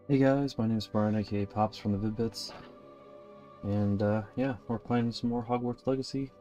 Hey guys, my name is Brian, aka Pops from the Vid-Bits, and yeah, we're playing some more Hogwarts Legacy.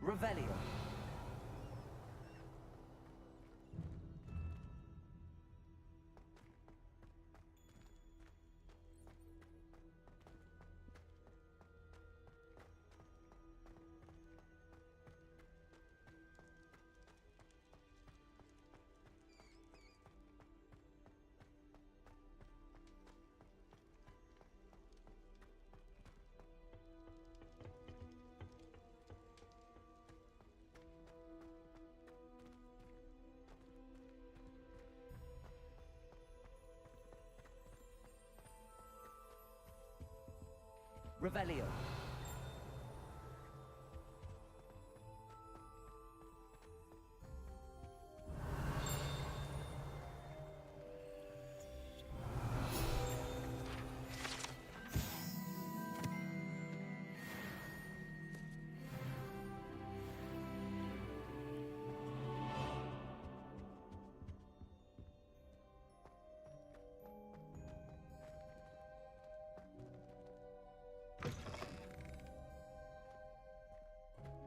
Revelio. Revelio.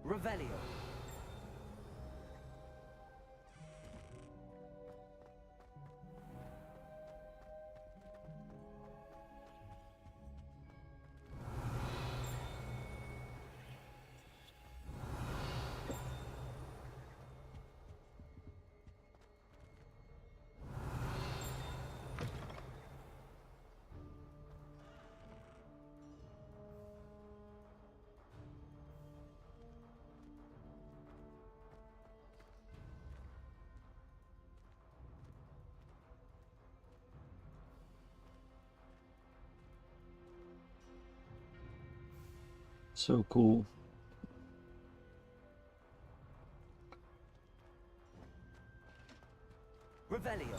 Revelio. So cool. Revelio.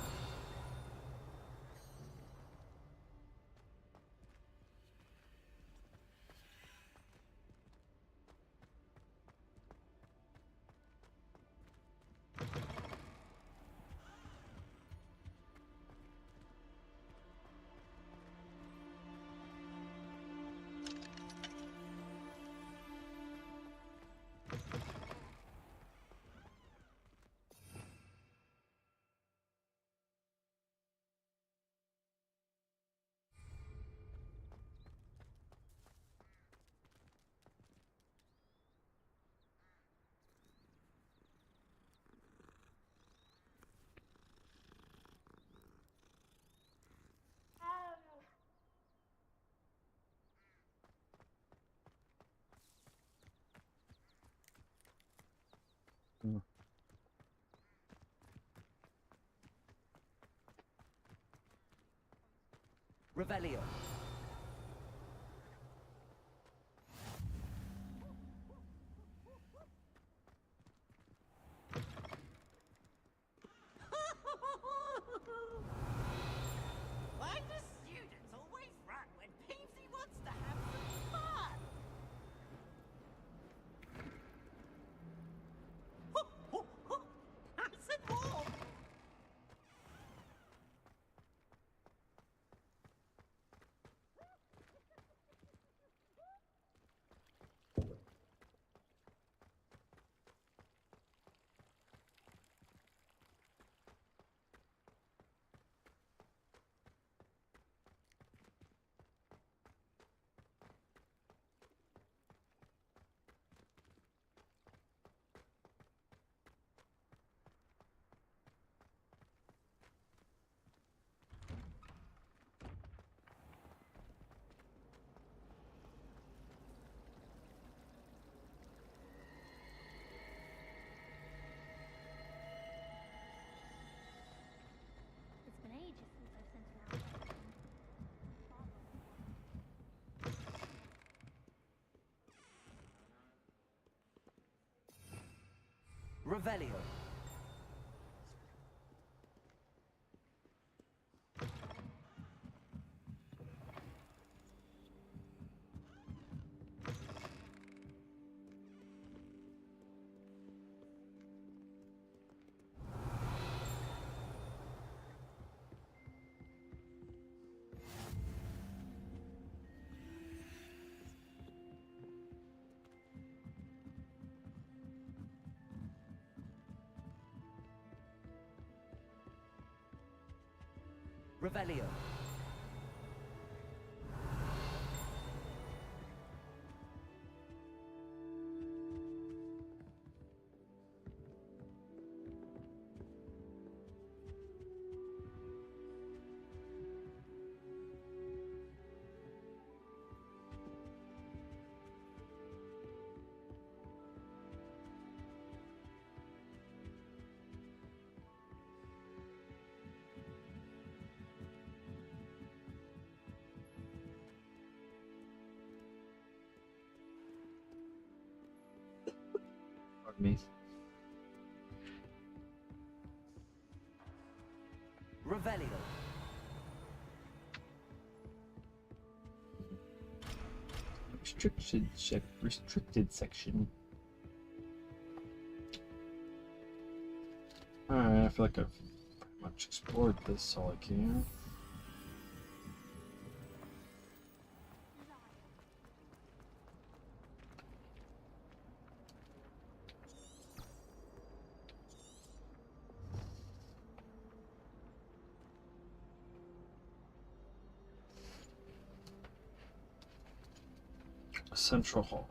Revelio. Why do students always run when Peepsy wants to have some fun? I said more! It's been ages since I've sent an outlet. Revelio. Revelio. Pardon me. Revelio. Restricted section. Alright, I feel like I've pretty much explored this all I can. Central Hall.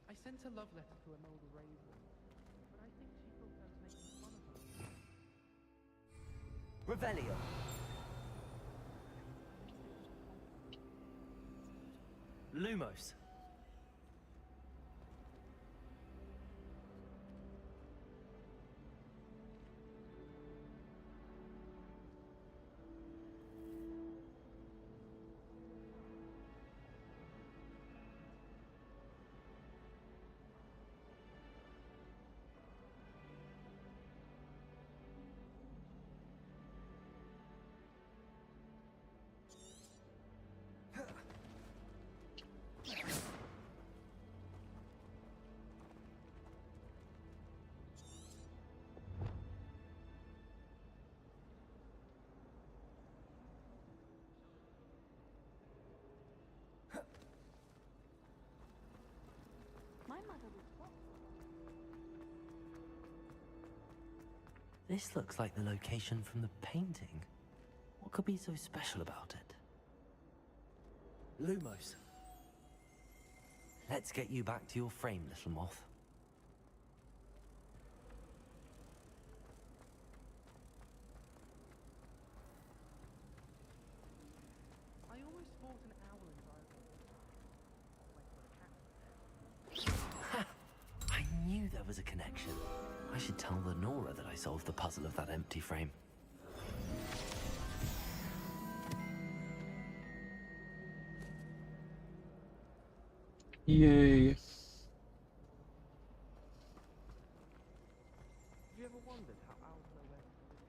I sent a love letter to Imelda Raven, but I think she thought I was making fun of her. Revelio. Lumos. This looks like the location from the painting. What could be so special about it? Lumos. Let's get you back to your frame, little moth. I almost fought an owl in Diagon. I knew there was a connection. I should tell Lenora that I solved the puzzle of that empty frame. Yay. Have you ever wondered how owls know where to put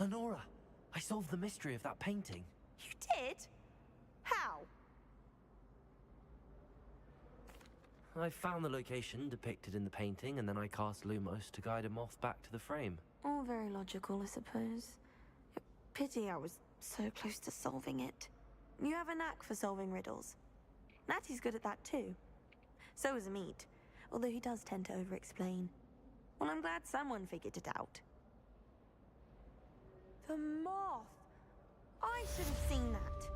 their nest? Lenora, I solved the mystery of that painting. You did? How? I found the location depicted in the painting, and then I cast Lumos to guide a moth back to the frame. All very logical, I suppose. Pity I was so close to solving it. You have a knack for solving riddles. Natty's good at that too. So is Amit, although he does tend to over-explain. Well, I'm glad someone figured it out. The moth! I should have seen that.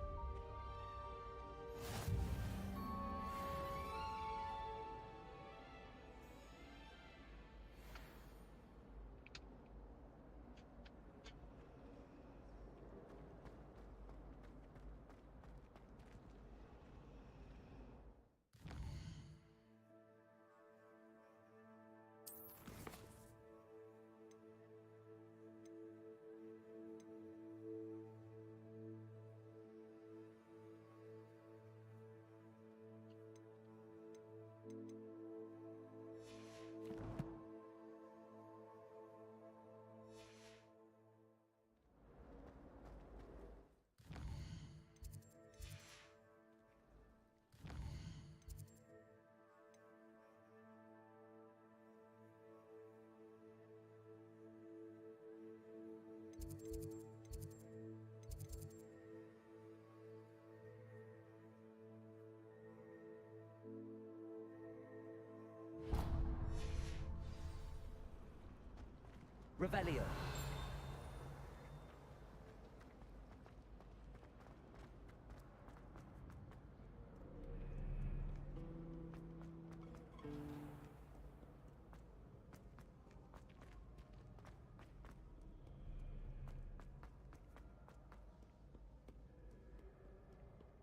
Revelio.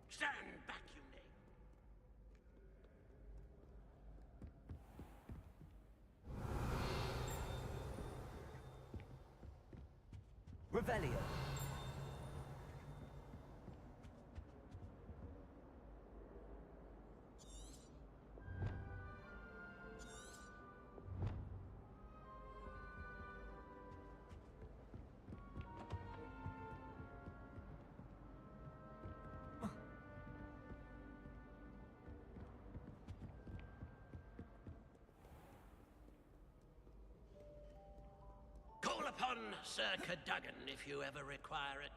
Stand back, you knave. Revelio. Call upon Sir Cadogan if you ever require it.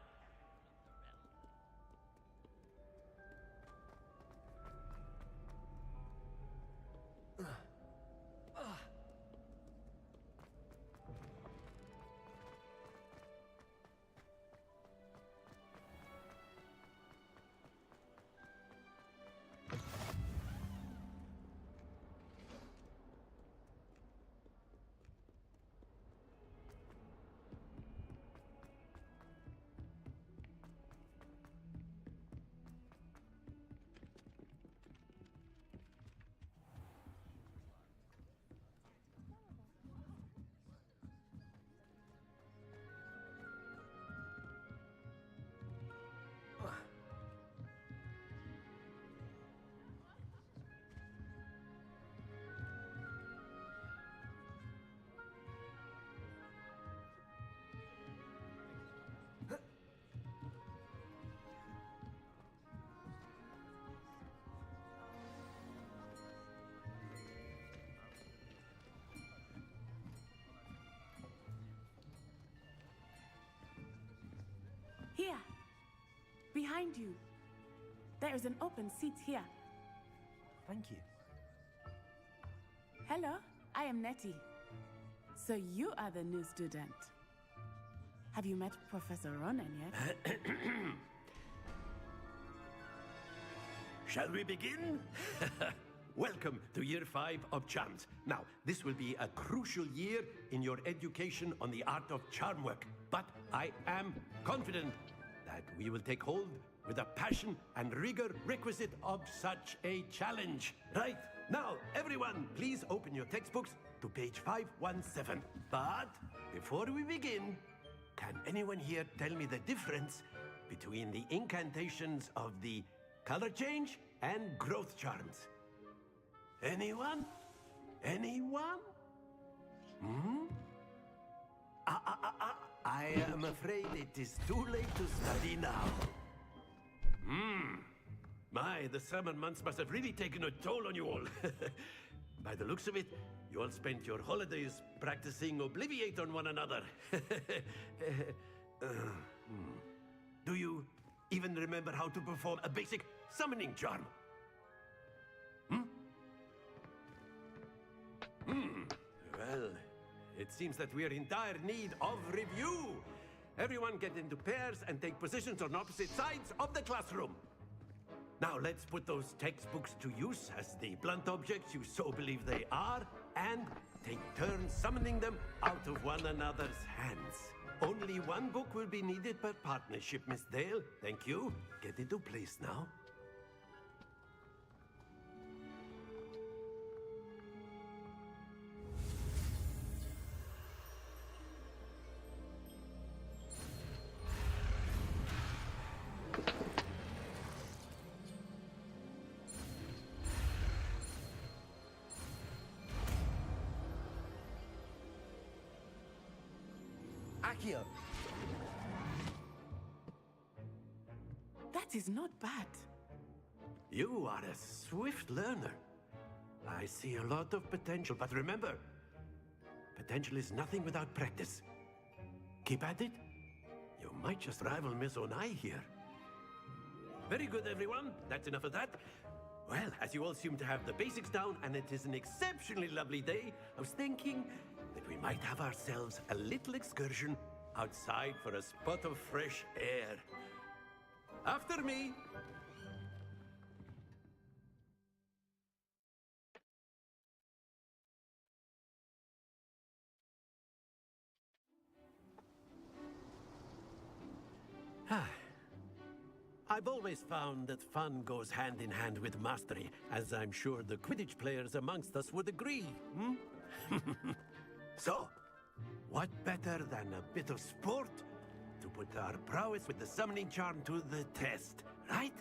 Here, behind you. There is an open seat here. Thank you. Hello, I am Nettie. So you are the new student. Have you met Professor Ronan yet? Shall we begin? Welcome to Year 5 of Charms. Now, this will be a crucial year in your education on the art of charm work. But I am confident that we will take hold with the passion and rigor requisite of such a challenge. Right, now, everyone, please open your textbooks to page 517. But before we begin, can anyone here tell me the difference between the incantations of the color change and growth charms? Anyone? Anyone? I am afraid it is too late to study now. My, the summer months must have really taken a toll on you all. By the looks of it, you all spent your holidays practicing Obliviate on one another. Do you even remember how to perform a basic summoning charm? Well, it seems that we are in dire need of review. Everyone get into pairs and take positions on opposite sides of the classroom. Now let's put those textbooks to use as the blunt objects you so believe they are, and take turns summoning them out of one another's hands. Only one book will be needed per partnership, Miss Dale. Thank you. Get into place now. Akio. That is not bad. You are a swift learner. I see a lot of potential, but remember, potential is nothing without practice. Keep at it. You might just rival Miss Onai here. Very good, everyone. That's enough of that. Well, as you all seem to have the basics down, and it is an exceptionally lovely day, I was thinking that we might have ourselves a little excursion outside for a spot of fresh air. After me. I've always found that fun goes hand in hand with mastery, as I'm sure the Quidditch players amongst us would agree. So, what better than a bit of sport to put our prowess with the summoning charm to the test, right?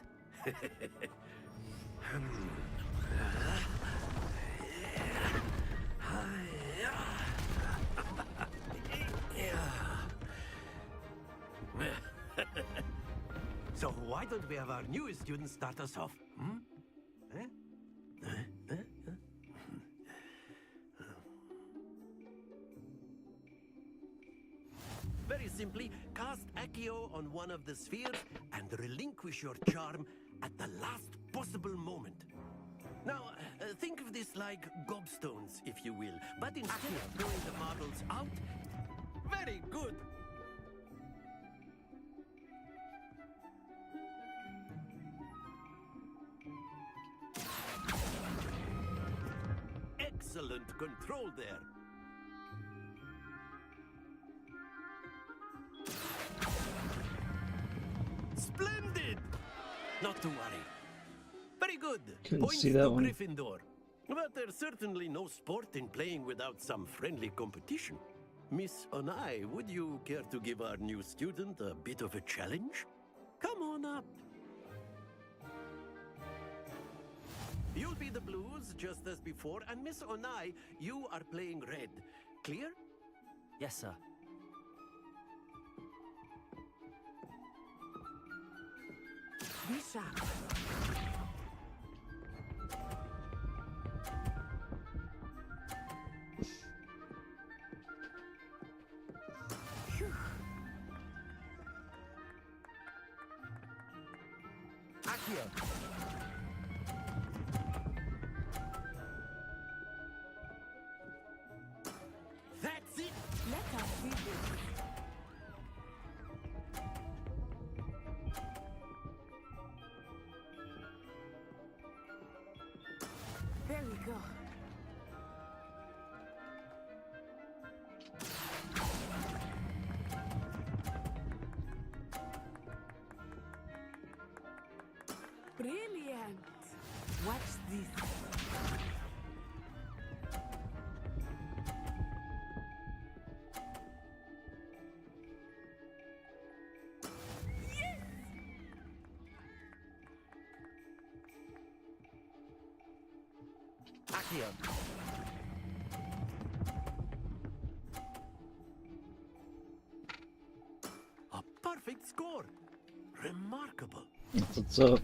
So why don't we have our newest student start us off? Very simply, cast Accio on one of the spheres and relinquish your charm at the last possible moment. Now, think of this like gobstones, if you will, but instead of throwing the marbles out, very good. Excellent control there. Splendid! Not to worry. Very good. Couldn't Points see that to one. Gryffindor. But there's certainly no sport in playing without some friendly competition. Miss Onai, would you care to give our new student a bit of a challenge? Come on up. You'll be the blues, just as before, and Miss Onai, you are playing red. Clear? Yes, sir. Be sharp. Phew. Accio. go. Brilliant. Watch this. Accio. A perfect score. Remarkable. What's up?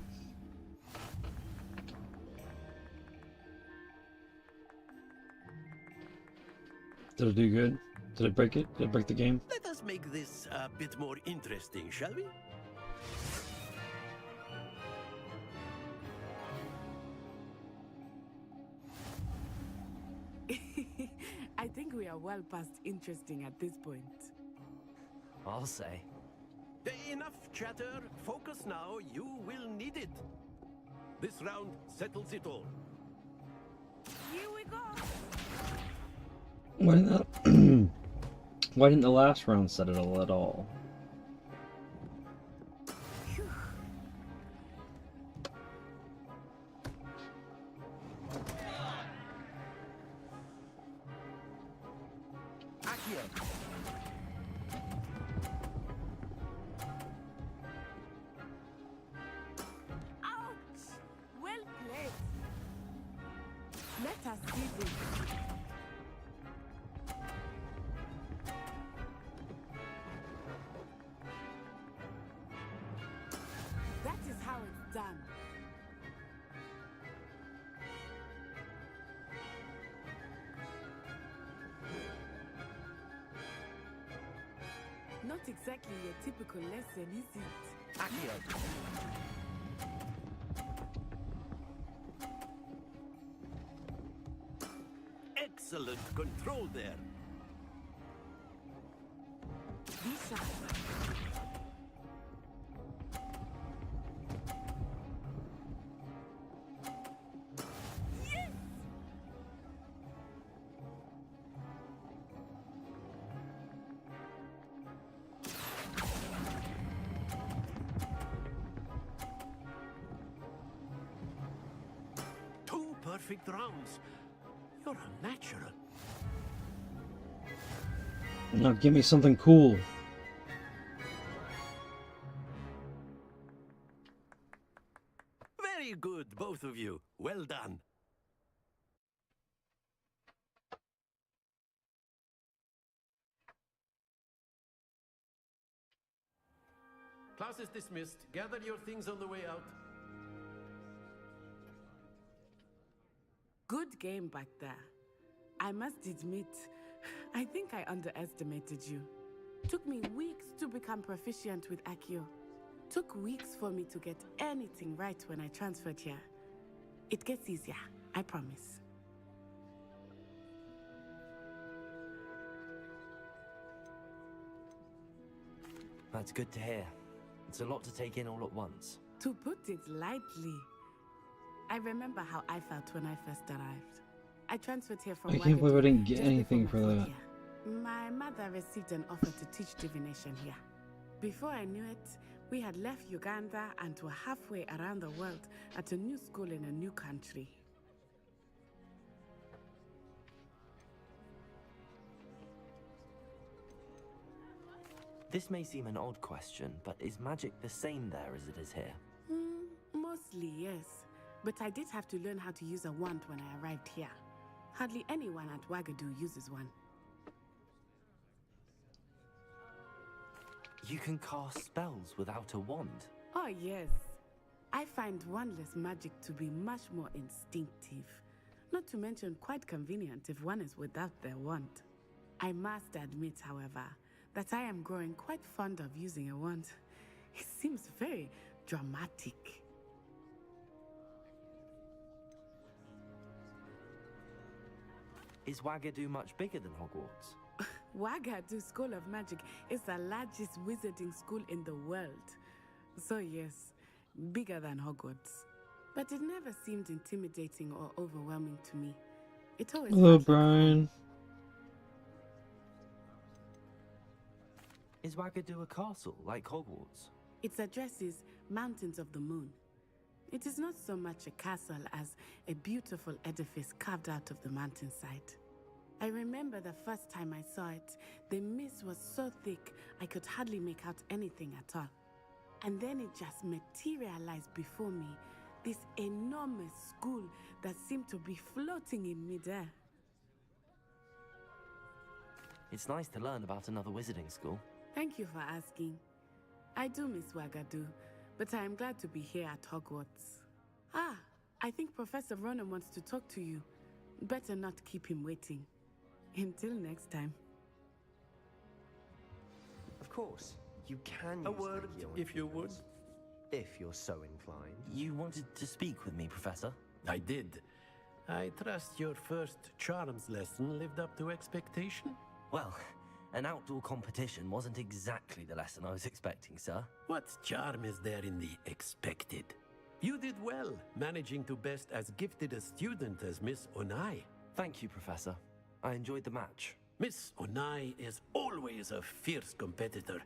Did it do good? Did it break it? Did it break the game? Let us make this a bit more interesting, shall we? I think we are well past interesting at this point. I'll say. Enough chatter. Focus now. You will need it. This round settles it all. Here we go. Why didn't why didn't the last round settle at all? Accio. Ouch! Well played. Let us see this. That is how it's done. Not exactly your typical lesson, is it? Accio. Excellent control there. Be sharp. Yes! Two perfect rounds. You're a natural. Now give me something cool. Very good, both of you. Well done. Class is dismissed. Gather your things on the way out. Good game back there. I must admit, I think I underestimated you. Took me weeks to become proficient with Accio. Took weeks for me to get anything right when I transferred here. It gets easier, I promise. That's good to hear. It's a lot to take in all at once. To put it lightly, I remember how I felt when I first arrived. I transferred here from I can't believe I Wagadu didn't get just anything before for my that. fourth year. My mother received an offer to teach divination here. Before I knew it, we had left Uganda and were halfway around the world at a new school in a new country. This may seem an odd question, but is magic the same there as it is here? Mostly, yes. But I did have to learn how to use a wand when I arrived here. Hardly anyone at Wagadu uses one. You can cast spells without a wand. Oh, yes. I find wandless magic to be much more instinctive. Not to mention quite convenient if one is without their wand. I must admit, however, that I am growing quite fond of using a wand. It seems very dramatic. Is Wagadu much bigger than Hogwarts? Wagadu School of Magic is the largest wizarding school in the world. So yes, bigger than Hogwarts. But it never seemed intimidating or overwhelming to me. It always Hello, felt like home. Brian. Is Wagadu a castle, like Hogwarts? Its address is Mountains of the Moon. It is not so much a castle as a beautiful edifice carved out of the mountainside. I remember the first time I saw it, the mist was so thick I could hardly make out anything at all. And then it just materialized before me, this enormous school that seemed to be floating in midair. It's nice to learn about another wizarding school. Thank you for asking. I do miss Wagadu, but I am glad to be here at Hogwarts. Ah, I think Professor Ronan wants to talk to you. Better not keep him waiting. Until next time. Of course, you can A use word, magia on if you would. pupils, if you're so inclined. You wanted to speak with me, Professor? I did. I trust your first charms lesson lived up to expectation? Well, an outdoor competition wasn't exactly the lesson I was expecting, sir. What charm is there in the expected? You did well, managing to best as gifted a student as Miss Onai. Thank you, Professor. I enjoyed the match. Miss Onai is always a fierce competitor,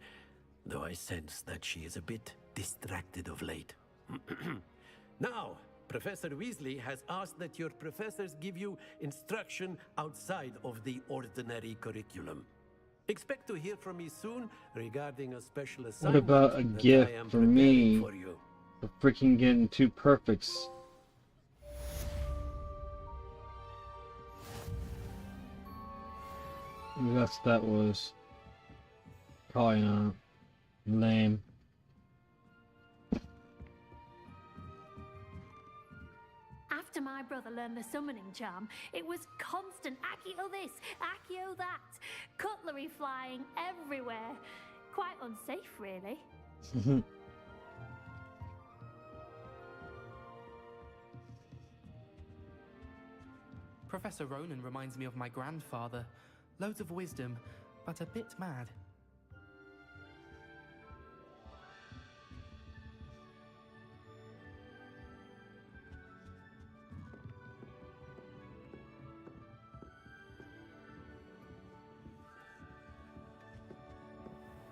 though I sense that she is a bit distracted of late. Now, Professor Weasley has asked that your professors give you instruction outside of the ordinary curriculum. Expect to hear from me soon regarding a special assignment. What about a that gift I am for preparing me? for you. For freaking getting 2 perfects. That's that was. Probably not. Lame. After my brother learned the summoning charm, it was constant Accio this, Accio that, cutlery flying everywhere. Quite unsafe, really. Professor Ronan reminds me of my grandfather. Loads of wisdom, but a bit mad.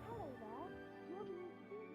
Hello there. You're the new student.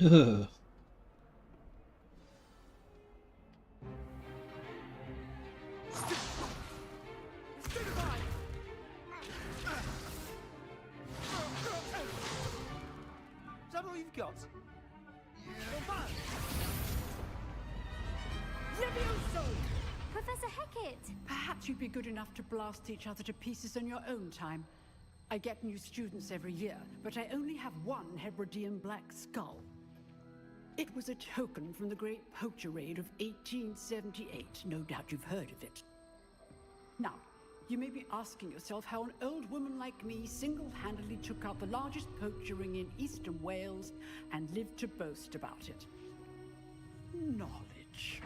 Ugh. Is that all you've got? Professor Hecat! Perhaps you'd be good enough to blast each other to pieces on your own time. I get new students every year, but I only have one Hebridean black skull. It was a token from the Great Poacher Raid of 1878. No doubt you've heard of it. Now, you may be asking yourself how an old woman like me single-handedly took out the largest poacher ring in eastern Wales and lived to boast about it. Knowledge.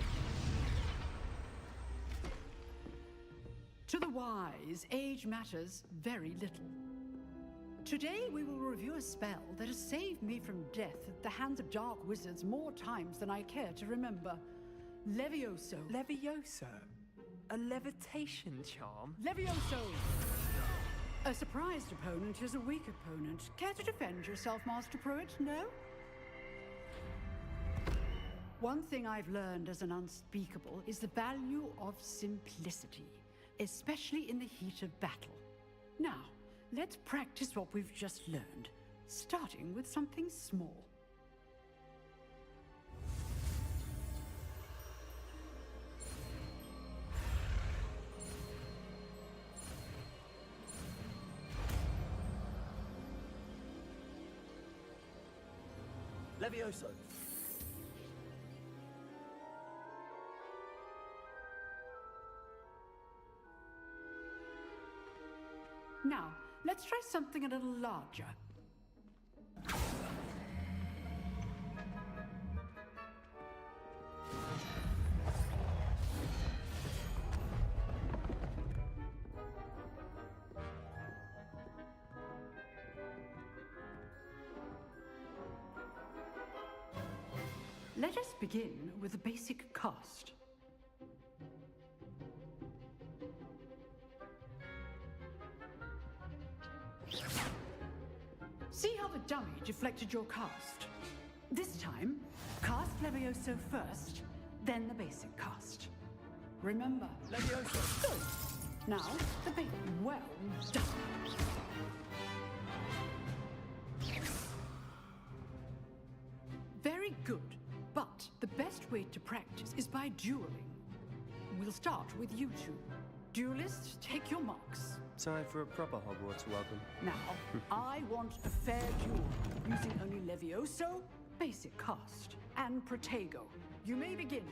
To the wise, age matters very little. Today we will review a spell that has saved me from death at the hands of dark wizards more times than I care to remember. Levioso. Levioso? A levitation charm? Levioso! A surprised opponent is a weak opponent. Care to defend yourself, Master Pruitt? No? One thing I've learned as an unspeakable is the value of simplicity, especially in the heat of battle. Now, let's practice what we've just learned, starting with something small. Levioso! Now, let's try something a little larger. Let us begin with a basic cast. See how the dummy deflected your cast? This time, cast Levioso first, then the basic cast. Remember, Levioso! Good. Now, the big well done. Very good. But the best way to practice is by dueling. We'll start with you two. Duelists, take your marks. Time for a proper Hogwarts welcome. Now, I want a fair duel, using only Levioso, basic cast, and Protego. You may begin.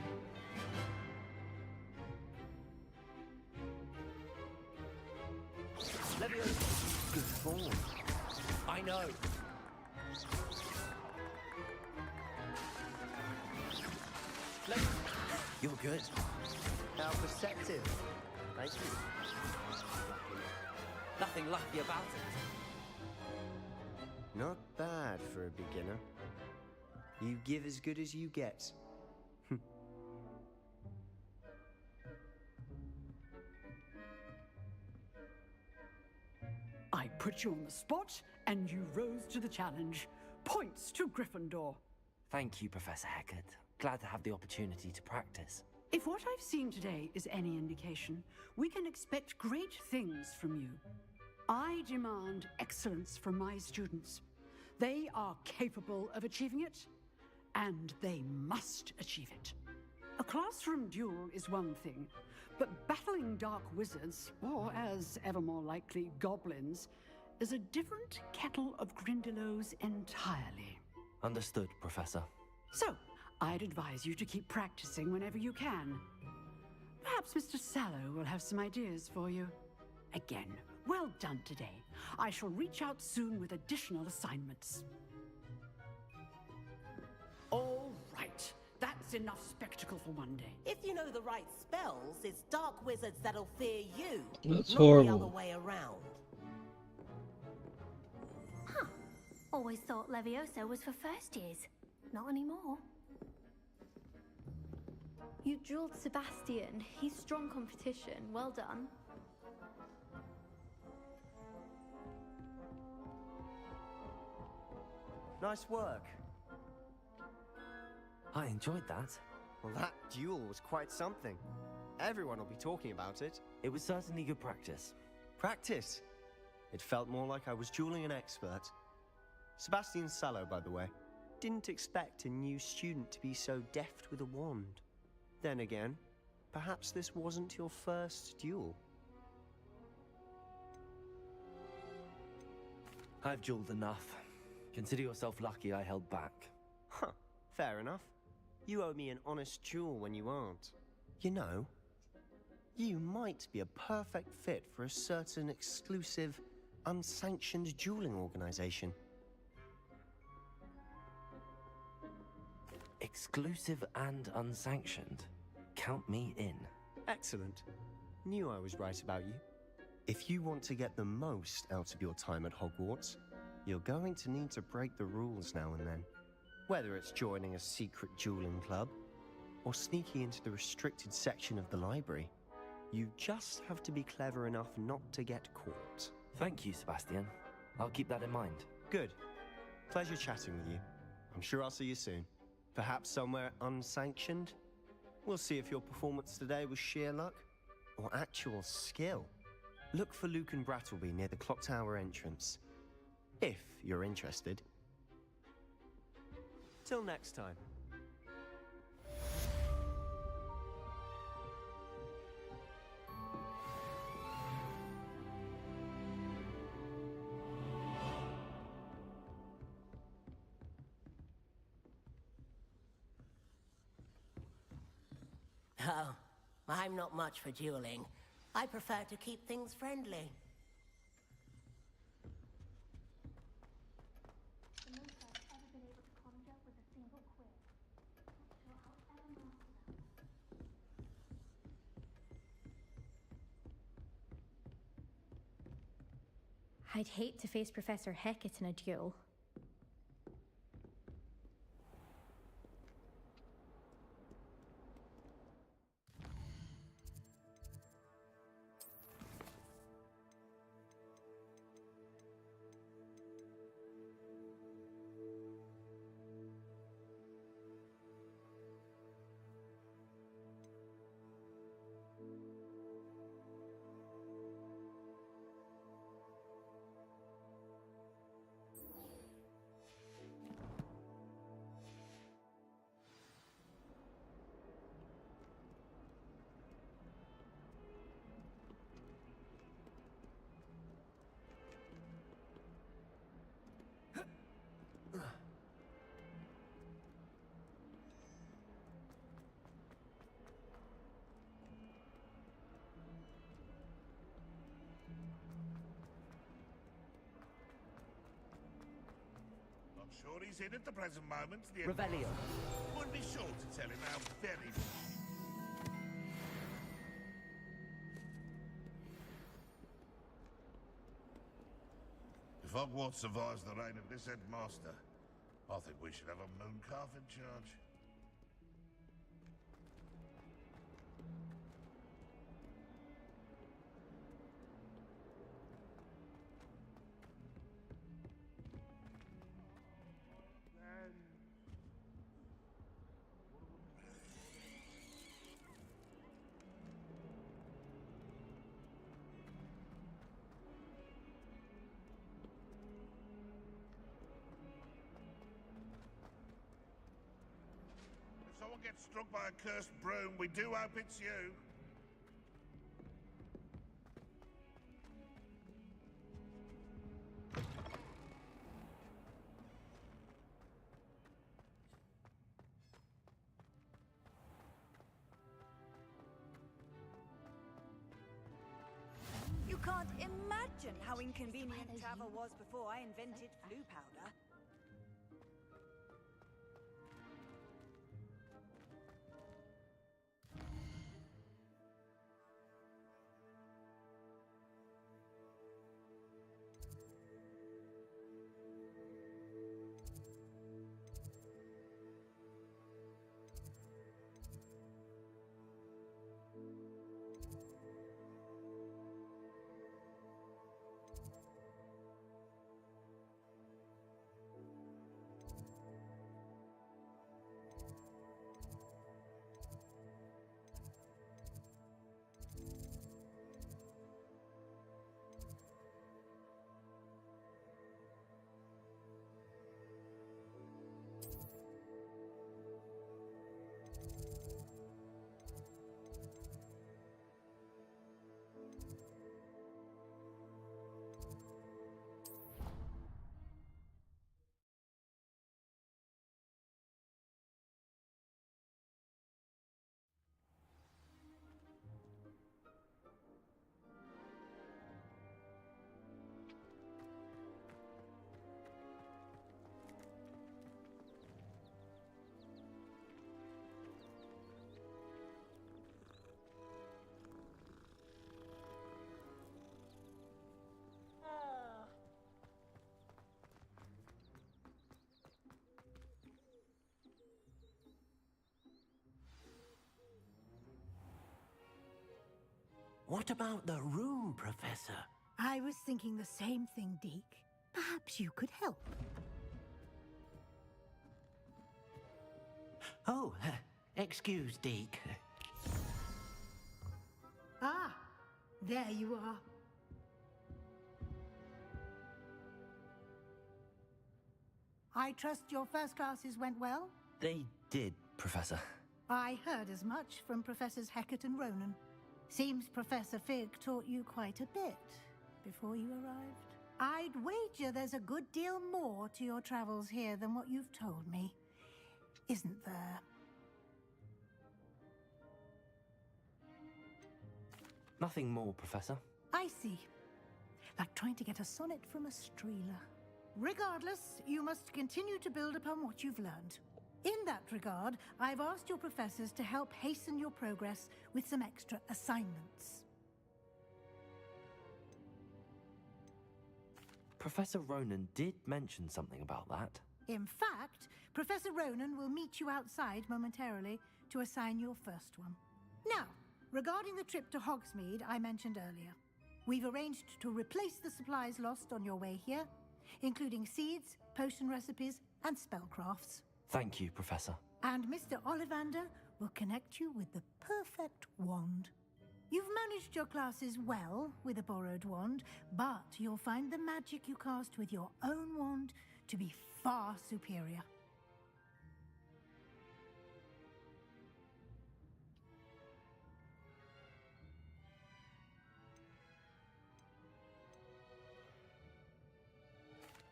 Levioso! Good form. I know. You're good. How perceptive. Thank you. Nothing lucky about it. Not bad for a beginner. You give as good as you get. I put you on the spot, and you rose to the challenge. Points to Gryffindor. Thank you, Professor Hecat. Glad to have the opportunity to practice. If what I've seen today is any indication, we can expect great things from you. I demand excellence from my students. They are capable of achieving it, and they must achieve it. A classroom duel is one thing, but battling dark wizards, or as ever more likely, goblins, is a different kettle of Grindylows entirely. Understood, Professor. So, I'd advise you to keep practicing whenever you can. Perhaps Mr. Sallow will have some ideas for you. Again, well done today. I shall reach out soon with additional assignments. All right. That's enough spectacle for one day. If you know the right spells, it's dark wizards that'll fear you. That's not horrible. the other way around. Huh. Always thought Levioso was for first years. Not anymore. You drilled Sebastian. He's strong competition. Well done. Nice work. I enjoyed that. Well, that duel was quite something. Everyone will be talking about it. It was certainly good practice. Practice? It felt more like I was dueling an expert. Sebastian Sallow, by the way. Didn't expect a new student to be so deft with a wand. Then again, perhaps this wasn't your first duel. I've dueled enough. Consider yourself lucky I held back. Huh, fair enough. You owe me an honest duel when you aren't. You know, you might be a perfect fit for a certain exclusive, unsanctioned dueling organization. Exclusive and unsanctioned. Count me in. Excellent. Knew I was right about you. If you want to get the most out of your time at Hogwarts, you're going to need to break the rules now and then. Whether it's joining a secret dueling club, or sneaking into the restricted section of the library, you just have to be clever enough not to get caught. Thank you, Sebastian. I'll keep that in mind. Good. Pleasure chatting with you. I'm sure I'll see you soon. Perhaps somewhere unsanctioned? We'll see if your performance today was sheer luck or actual skill. Look for Luke and Brattleby near the clock tower entrance, if you're interested. Till next time. Oh, I'm not much for dueling. I prefer to keep things friendly. The most I've ever been able to conjure was a single quill. Not sure I'll ever master that. I'd hate to face Professor Hecat in a duel. Sure he's in at the present moment. The Revelio. Would be sure to tell him how very... If Hogwarts survives the reign of this headmaster, I think we should have a mooncalf in charge. If someone gets struck by a cursed broom, we do hope it's you. You can't imagine how inconvenient travel was before I invented flu powder. What about the room, Professor? I was thinking the same thing, Deke. Perhaps you could help. Oh, excuse, Deke. Ah, there you are. I trust your first classes went well? They did, Professor. I heard as much from Professors Hecat and Ronan. Seems Professor Fig taught you quite a bit before you arrived. I'd wager there's a good deal more to your travels here than what you've told me. Isn't there? Nothing more, Professor. I see. Like trying to get a sonnet from a streeler. Regardless, you must continue to build upon what you've learned. In that regard, I've asked your professors to help hasten your progress with some extra assignments. Professor Ronan did mention something about that. In fact, Professor Ronan will meet you outside momentarily to assign your first one. Now, regarding the trip to Hogsmeade I mentioned earlier, we've arranged to replace the supplies lost on your way here, including seeds, potion recipes, and spellcrafts. Thank you, Professor. And Mr. Ollivander will connect you with the perfect wand. You've managed your classes well with a borrowed wand, but you'll find the magic you cast with your own wand to be far superior.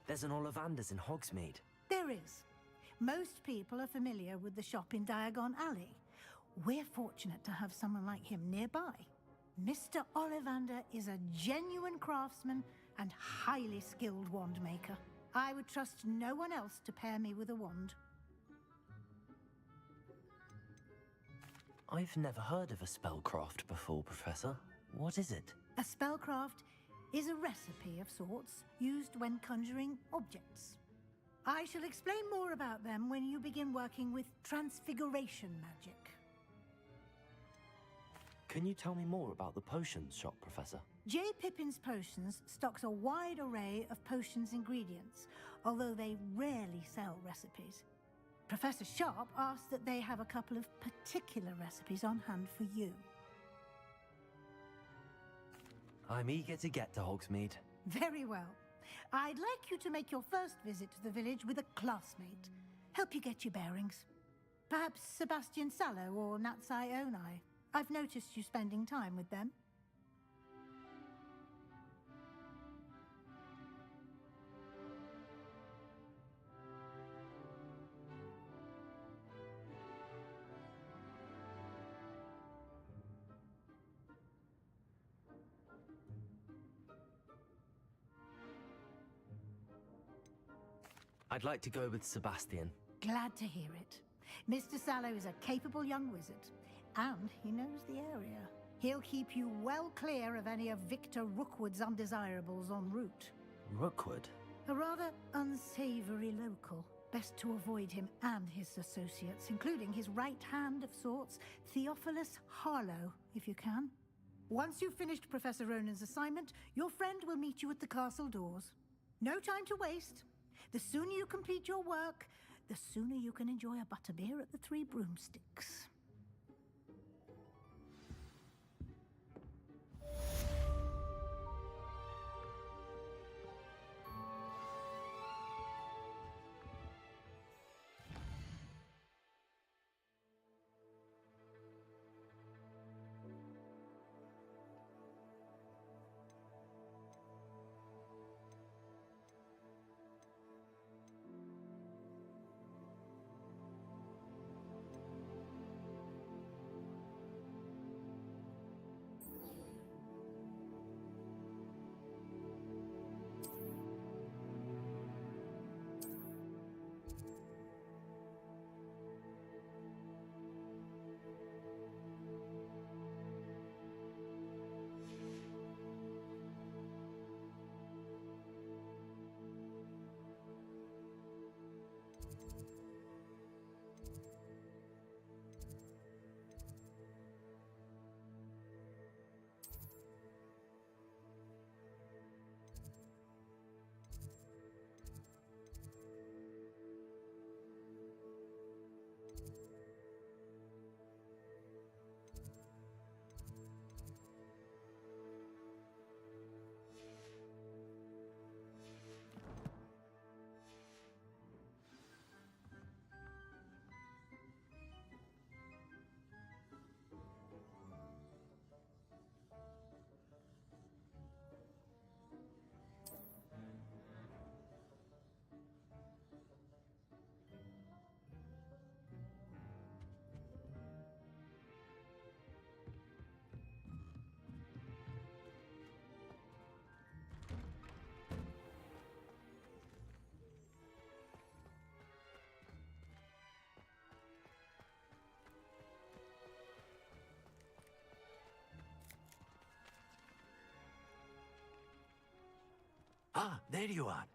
There's an Ollivander's in Hogsmeade. There is. Most people are familiar with the shop in Diagon Alley. We're fortunate to have someone like him nearby. Mr. Ollivander is a genuine craftsman and highly skilled wand maker. I would trust no one else to pair me with a wand. I've never heard of a spellcraft before, Professor. What is it? A spellcraft is a recipe of sorts used when conjuring objects. I shall explain more about them when you begin working with transfiguration magic. Can you tell me more about the potions shop, Professor? J. Pippin's Potions stocks a wide array of potions ingredients, although they rarely sell recipes. Professor Sharp asked that they have a couple of particular recipes on hand for you. I'm eager to get to Hogsmeade. Very well. I'd like you to make your first visit to the village with a classmate. Help you get your bearings. Perhaps Sebastian Sallow or Natsai Onai. I've noticed you spending time with them. I'd like to go with Sebastian. Glad to hear it. Mr. Sallow is a capable young wizard, and he knows the area. He'll keep you well clear of any of Victor Rookwood's undesirables en route. Rookwood? A rather unsavory local. Best to avoid him and his associates, including his right hand of sorts, Theophilus Harlow, if you can. Once you've finished Professor Ronan's assignment, your friend will meet you at the castle doors. No time to waste. The sooner you complete your work, the sooner you can enjoy a butterbeer at the Three Broomsticks. Ah, there you are.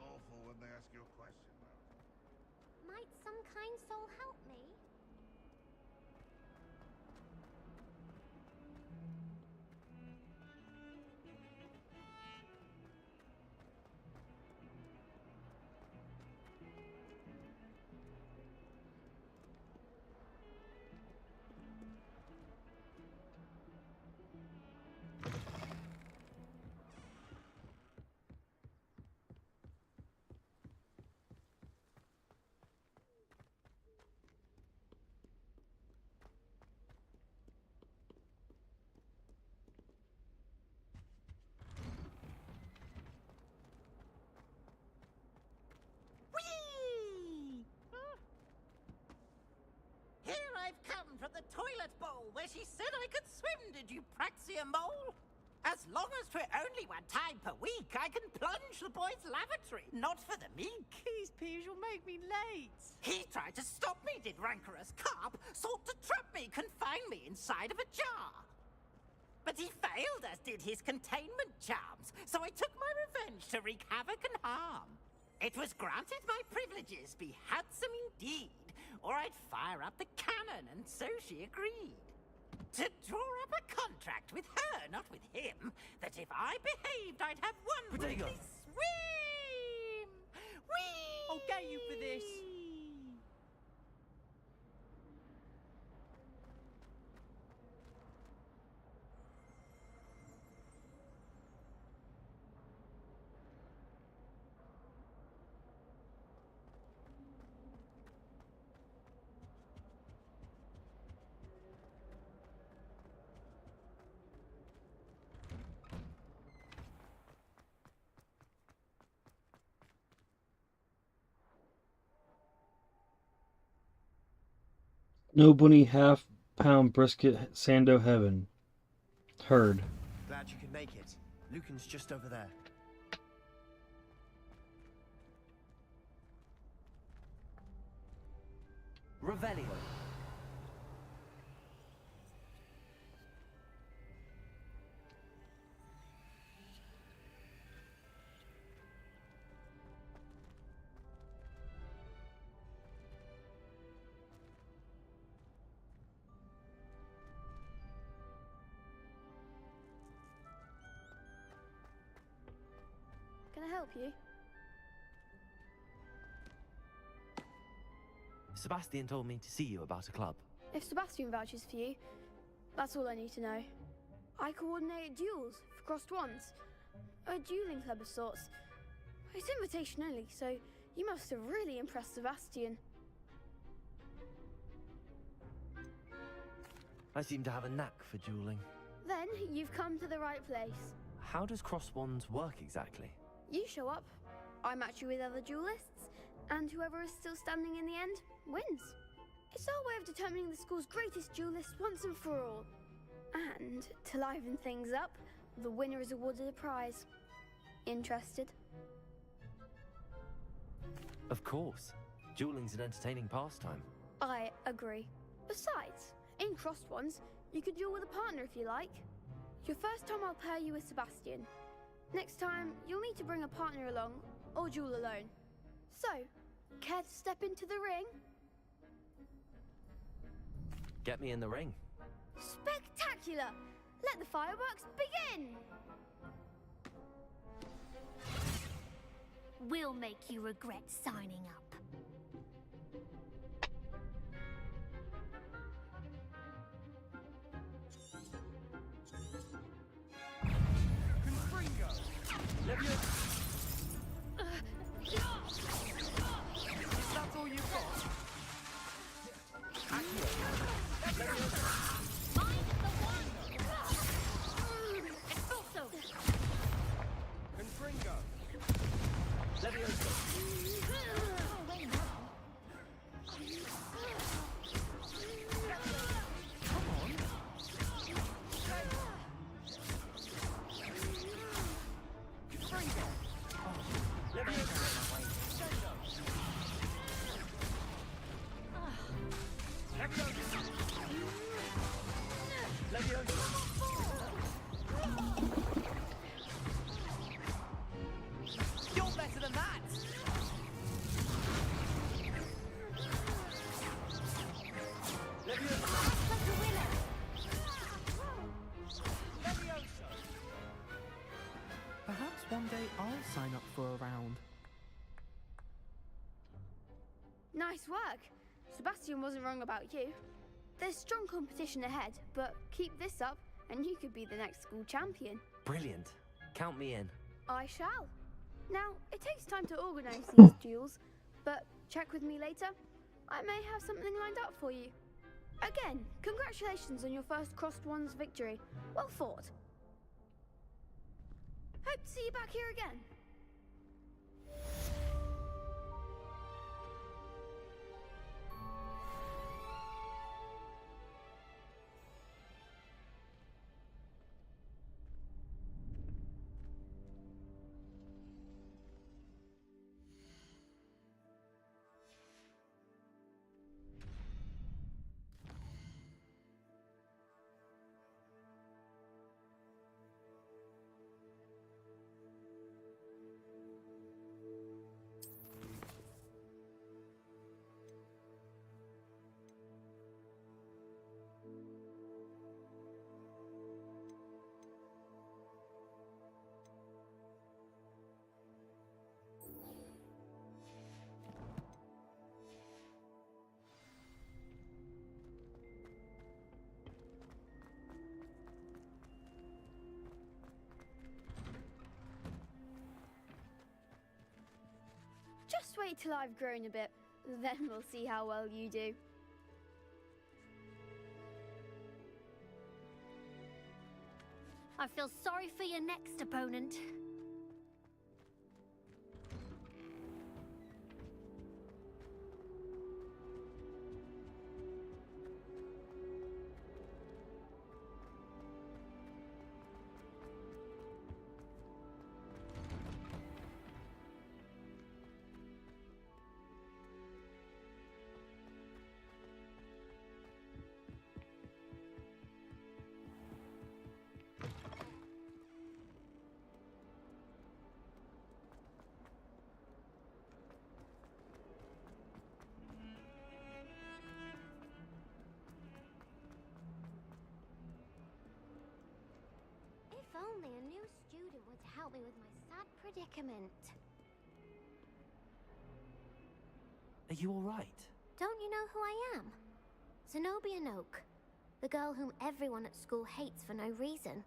Awful when they ask you a question, though. Might some kind soul help me? Whee! Here I've come from the toilet bowl where she said I could swim, did you praxia mole? As long as for only one time per week, I can plunge the boy's lavatory, not for the meek. These peas will make me late. He tried to stop me, did rancorous carp, sought to trap me, confine me inside of a jar. But he failed, as did his containment charms, so I took my revenge to wreak havoc and harm. It was granted my privileges be handsome indeed, or I'd fire up the cannon, and so she agreed. To draw up a contract with her, not with him, that if I behaved, I'd have one Potato. weekly swim! Whee! I'll get you for this. No bunny half-pound brisket Sando heaven. Heard. Glad you could make it. Lucan's just over there. Revelio. Can I help you? Sebastian told me to see you about a club. If Sebastian vouches for you, that's all I need to know. I coordinate duels for crossed wands. A dueling club of sorts. It's invitation only, so you must have really impressed Sebastian. I seem to have a knack for dueling. Then you've come to the right place. How does cross wands work exactly? You show up, I match you with other duelists, and whoever is still standing in the end wins. It's our way of determining the school's greatest duelist once and for all. And to liven things up, the winner is awarded a prize. Interested? Of course. Dueling's an entertaining pastime. I agree. Besides, in crossed ones, you could duel with a partner if you like. Your first time I'll pair you with Sebastian. Next time, you'll need to bring a partner along, or duel alone. So, care to step into the ring? Get me in the ring. Spectacular! Let the fireworks begin! We'll make you regret signing up. That's all you've got? Confringo. You're better than that! Perhaps one day I'll sign up for a round. Nice work. Sebastian wasn't wrong about you. There's strong competition ahead, but keep this up and you could be the next school champion. Brilliant. Count me in. I shall. Now, it takes time to organise these duels, but check with me later. I may have something lined up for you. Again, congratulations on your first Crossed Wands victory. Well fought. Hope to see you back here again. Just wait till I've grown a bit, then we'll see how well you do. I feel sorry for your next opponent. If only a new student would help me with my sad predicament. Are you all right? Don't you know who I am? Zenobia Noak, the girl whom everyone at school hates for no reason.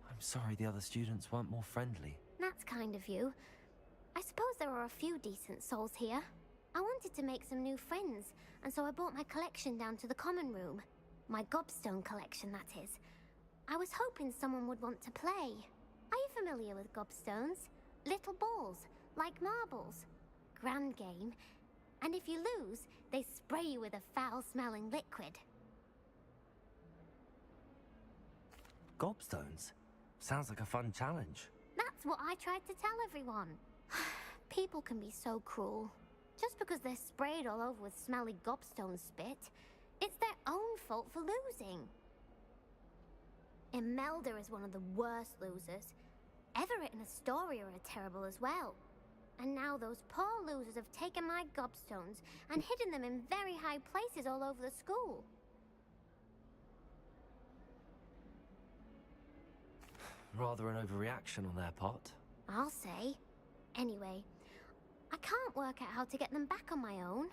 I'm sorry the other students weren't more friendly. That's kind of you. I suppose there are a few decent souls here. I wanted to make some new friends, and so I brought my collection down to the common room. My gobstone collection, that is. I was hoping someone would want to play. Are you familiar with gobstones? Little balls, like marbles. Grand game. And if you lose, they spray you with a foul-smelling liquid. Gobstones? Sounds like a fun challenge. That's what I tried to tell everyone. People can be so cruel. Just because they're sprayed all over with smelly gobstone spit, it's their own fault for losing. Imelda is one of the worst losers. Everett and Astoria are terrible as well. And now those poor losers have taken my gobstones and hidden them in very high places all over the school. Rather an overreaction on their part. I'll say. Anyway, I can't work out how to get them back on my own.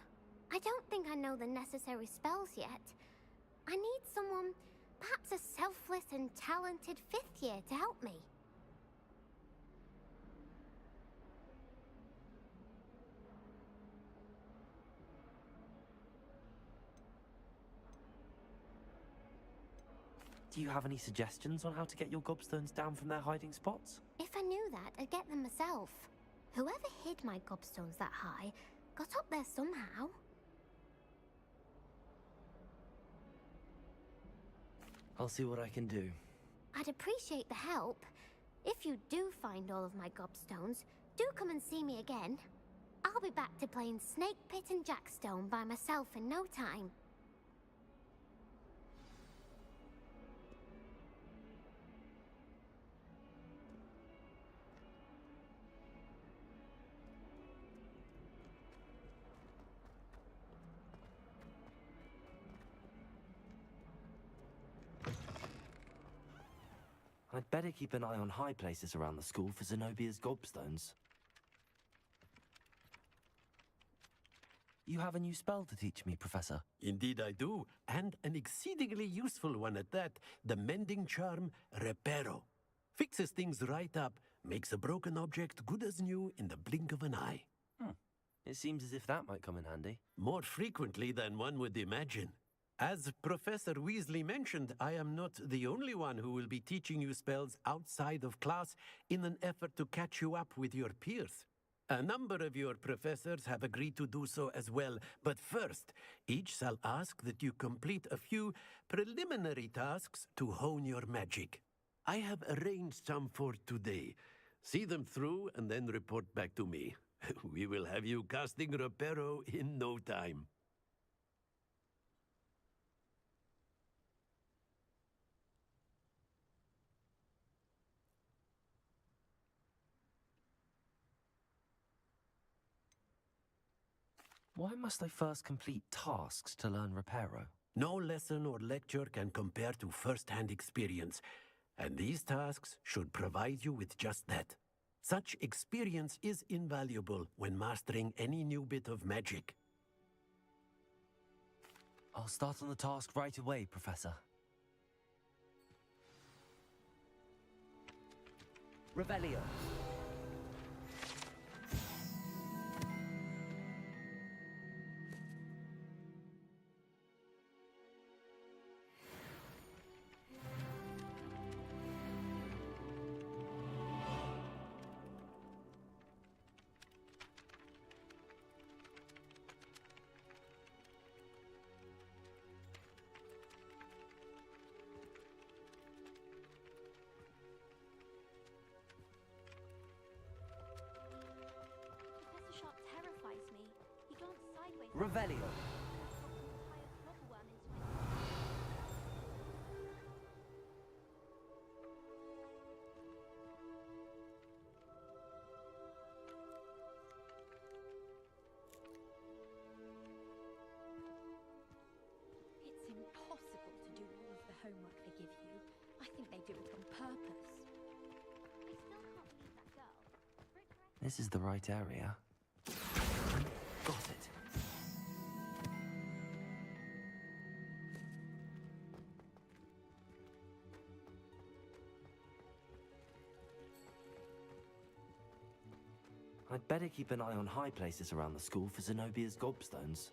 I don't think I know the necessary spells yet. I need someone, perhaps a selfless and talented 5th year to help me. Do you have any suggestions on how to get your gobstones down from their hiding spots? If I knew that, I'd get them myself. Whoever hid my gobstones that high got up there somehow. I'll see what I can do. I'd appreciate the help. If you do find all of my gobstones, do come and see me again. I'll be back to playing Snake Pit and Jackstone by myself in no time. I'd better keep an eye on high places around the school for Zenobia's gobstones. You have a new spell to teach me, Professor. Indeed I do, and an exceedingly useful one at that, the mending charm Reparo. Fixes things right up, makes a broken object good as new in the blink of an eye. It seems as if that might come in handy. More frequently than one would imagine. As Professor Weasley mentioned, I am not the only one who will be teaching you spells outside of class in an effort to catch you up with your peers. A number of your professors have agreed to do so as well, but first, each shall ask that you complete a few preliminary tasks to hone your magic. I have arranged some for today. See them through and then report back to me. We will have you casting Reparo in no time. Why must I first complete tasks to learn Reparo? No lesson or lecture can compare to first-hand experience, and these tasks should provide you with just that. Such experience is invaluable when mastering any new bit of magic. I'll start on the task right away, Professor. Revelio. Revelio. It's impossible to do all of the homework they give you. I think they do it on purpose. I still can't believe that girl. This is the right area. Got it. I'd better keep an eye on high places around the school for Zenobia's gobstones.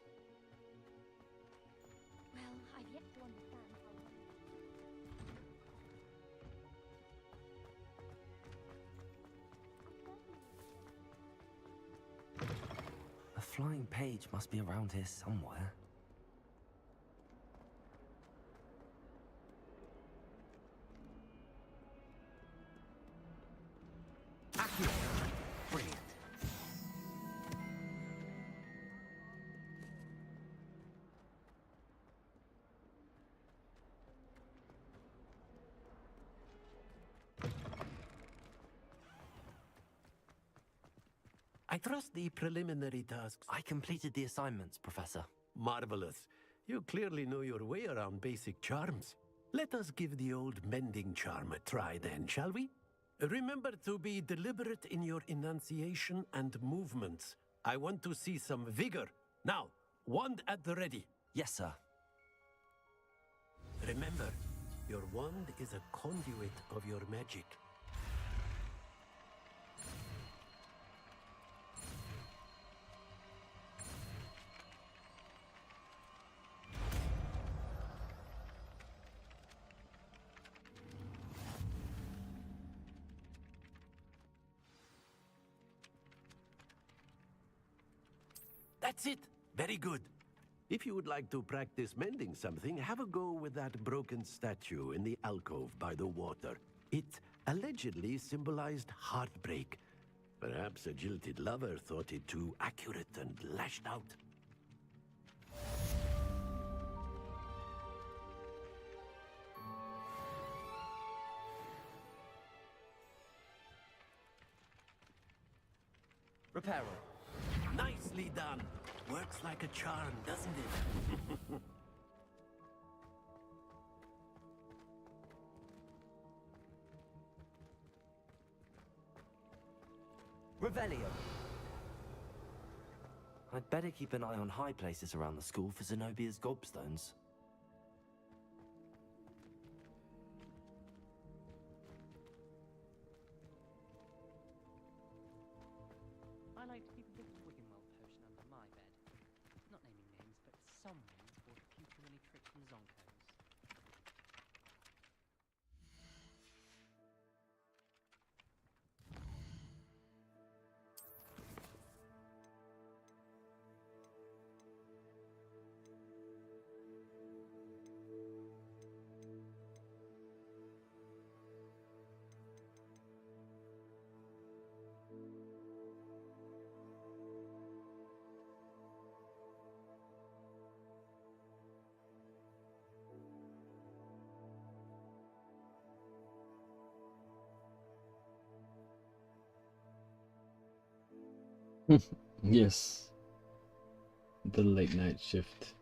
Well, I've yet to understand A flying page must be around here somewhere. Brilliant. I trust the preliminary tasks. I completed the assignments, Professor. Marvelous. You clearly know your way around basic charms. Let us give the old mending charm a try then, shall we? Remember to be deliberate in your enunciation and movements. I want to see some vigor. Now, wand at the ready. Yes, sir. Remember, Your wand is a conduit of your magic. That's it. Very good. If you would like to practice mending something, have a go with that broken statue in the alcove by the water. It allegedly symbolized heartbreak. Perhaps a jilted lover thought it too accurate and lashed out. Repairer. Nicely done. Works like a charm, doesn't it? Revelio. I'd better keep an eye on high places around the school for Zenobia's gobstones. I like to keep a bit of Wiggenweld potion under my bed. Not naming names, but someone bought a few too many tricks from Zonkos. Yes. The late night shift.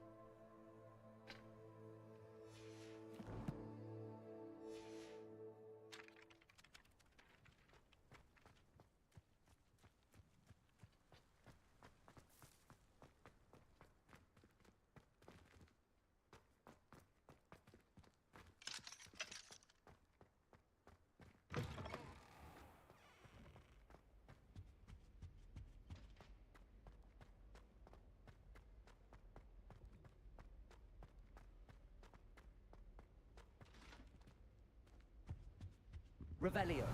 Revelio.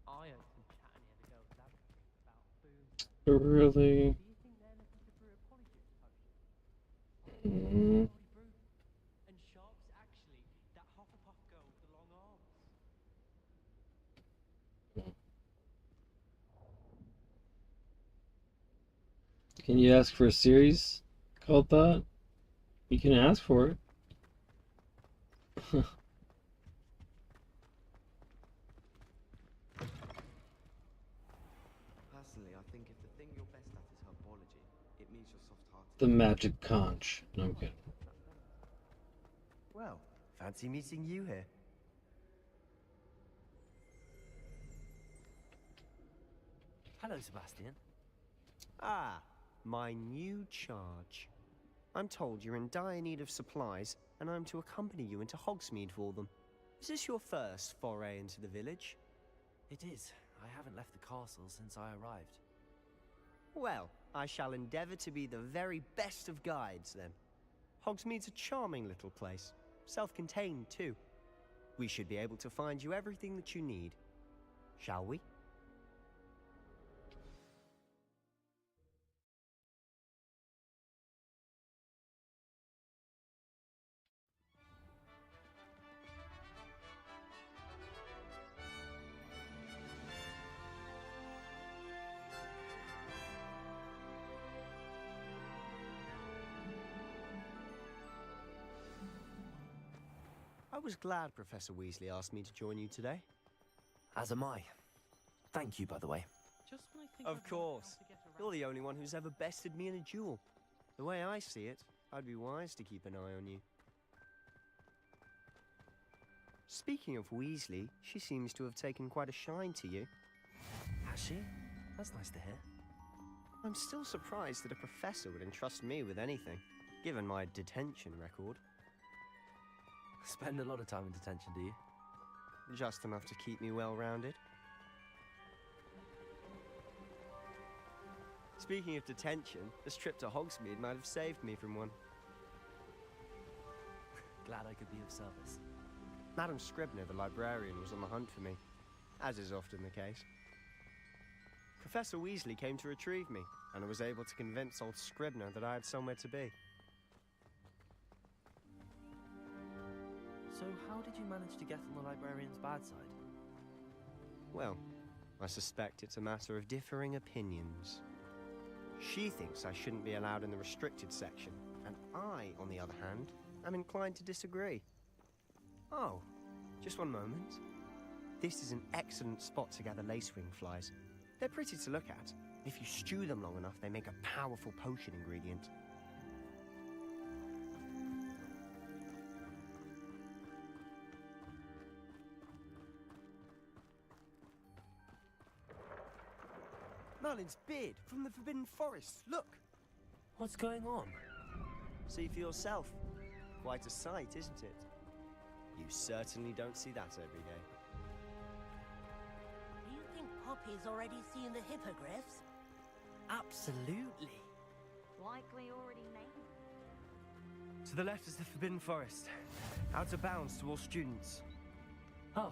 I heard some chat near the girls' laboratory about food. Really? Do you think they're looking to brew a polyjuice potion? And Sharp's actually that Hufflepuff girl with the long arms. Can you ask for a series called that? You can ask for it. Personally, I think if the thing you're best at is herbology, it means you're soft-hearted. The magic conch. No, I'm kidding. Well, fancy meeting you here. Hello, Sebastian. Ah, my new charge. I'm told you're in dire need of supplies, and I'm to accompany you into Hogsmeade for them. Is this your first foray into the village? It is. I haven't left the castle since I arrived. Well, I shall endeavour to be the very best of guides, then. Hogsmeade's a charming little place. Self-contained, too. We should be able to find you everything that you need. Shall we? I was glad Professor Weasley asked me to join you today. As am I. Thank you, by the way. Just when I think Of course. You're the only one who's ever bested me in a duel. The way I see it, I'd be wise to keep an eye on you. Speaking of Weasley, she seems to have taken quite a shine to you. Has she? That's nice to hear. I'm still surprised that a professor would entrust me with anything, given my detention record. Spend a lot of time in detention, do you? Just enough to keep me well-rounded. Speaking of detention, this trip to Hogsmeade might have saved me from one. Glad I could be of service. Madam Scribner, the librarian, was on the hunt for me, as is often the case. Professor Weasley came to retrieve me, and I was able to convince old Scribner that I had somewhere to be. So how did you manage to get on the librarian's bad side? Well, I suspect it's a matter of differing opinions. She thinks I shouldn't be allowed in the restricted section, and I, on the other hand, am inclined to disagree. Oh, just one moment. This is an excellent spot to gather lacewing flies. They're pretty to look at. If you stew them long enough, they make a powerful potion ingredient. Merlin's beard from the Forbidden Forest. Look! What's going on? See for yourself. Quite a sight, isn't it? You certainly don't see that every day. Do you think Poppy's already seen the hippogriffs? Absolutely. Likely already named. To the left is the Forbidden Forest. Out of bounds to all students. Oh,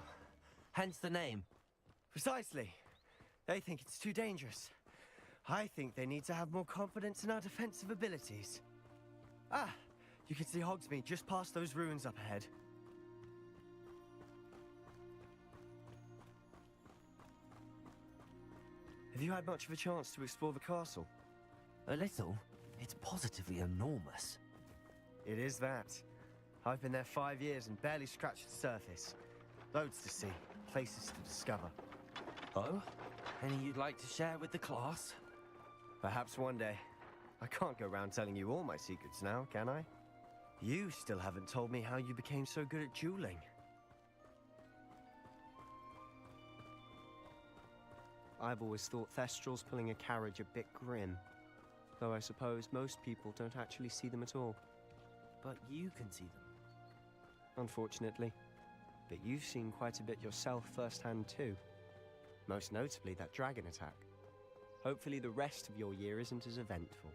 hence the name. Precisely. They think it's too dangerous. I think they need to have more confidence in our defensive abilities. Ah, you can see Hogsmeade just past those ruins up ahead. Have you had much of a chance to explore the castle? A little. It's positively enormous. It is that. I've been there 5 years and barely scratched the surface. Loads to see, places to discover. Oh? Any you'd like to share with the class? Perhaps one day. I can't go around telling you all my secrets now, can I? You still haven't told me how you became so good at dueling. I've always thought Thestrals pulling a carriage a bit grim. Though I suppose most people don't actually see them at all. But you can see them. Unfortunately. But you've seen quite a bit yourself firsthand too. Most notably that dragon attack. Hopefully the rest of your year isn't as eventful.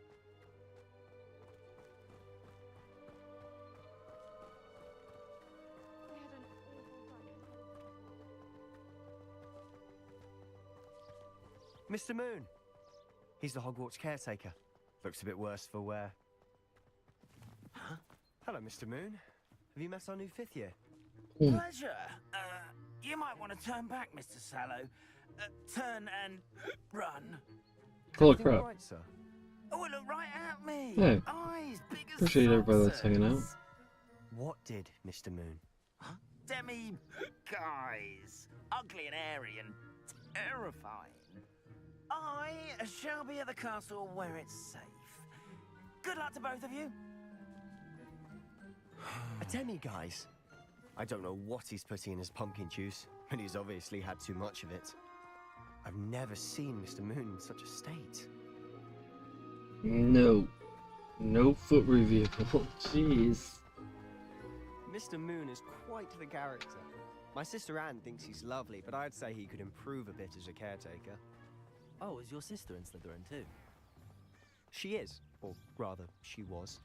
Mr. Moon! He's the Hogwarts caretaker. Looks a bit worse for wear. Huh? Hello, Mr. Moon. Have you met our new 5th year? Pleasure. You might want to turn back, Mr. Sallow. Turn and run. Holy crap. Right, sir. Oh, look right at me. Hey. Eyes big as Appreciate everybody that's saucers. hanging out. What did, Mr. Moon? Demi guys. Ugly and airy and terrifying. I shall be at the castle where it's safe. Good luck to both of you. A demi-guise? I don't know what he's putting in his pumpkin juice, but he's obviously had too much of it. I've never seen Mr. Moon in such a state. No. No foot reveal. Jeez. Mr. Moon is quite the character. My sister Anne thinks he's lovely, but I'd say he could improve a bit as a caretaker. Oh, is your sister in Slytherin too? She is, or rather, she was.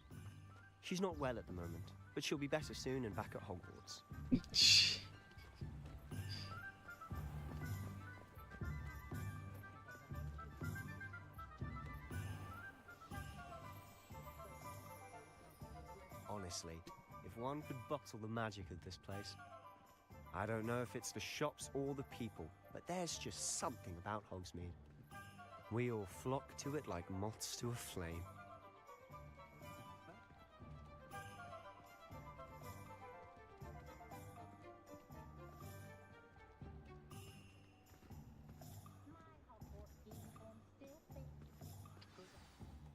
She's not well at the moment, but she'll be better soon and back at Hogwarts. Honestly, if one could bottle the magic of this place. I don't know if it's the shops or the people, but there's just something about Hogsmeade. We all flock to it like moths to a flame.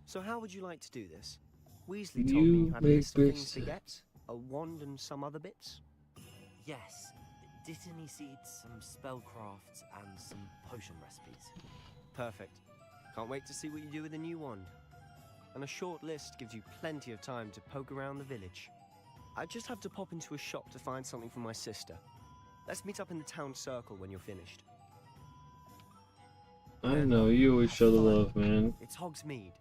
So how would you like to do this? Weasley told me you had a list of things to get, a wand and some other bits. Yes. Dittany seeds, some spellcrafts, and some potion recipes. Perfect. Can't wait to see what you do with the new wand. And a short list gives you plenty of time to poke around the village. I just have to pop into a shop to find something for my sister. Let's meet up in the town circle when you're finished. I know, you always show the love, man. It's Hogsmeade.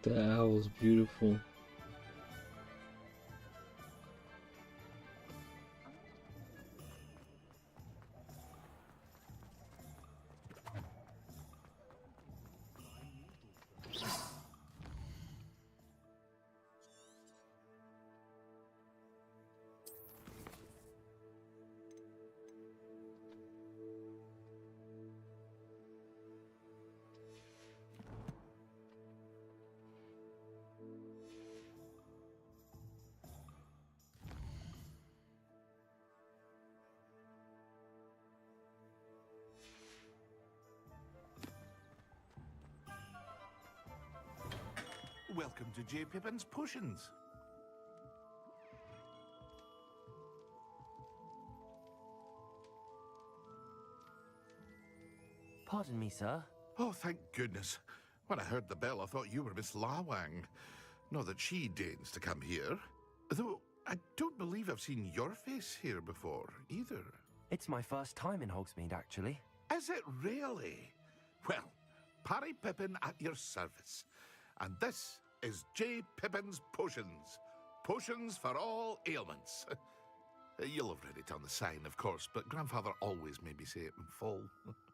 The owl's beautiful. Welcome to J. Pippin's Potions. Pardon me, sir. Oh, thank goodness. When I heard the bell, I thought you were Miss Lawang. Not that she deigns to come here. Though, I don't believe I've seen your face here before, either. It's my first time in Hogsmeade, actually. Is it really? Well, Parry Pippin at your service. And this is J. Pippin's Potions. Potions for all ailments. You'll have read it on the sign, of course, but Grandfather always made me say it in full.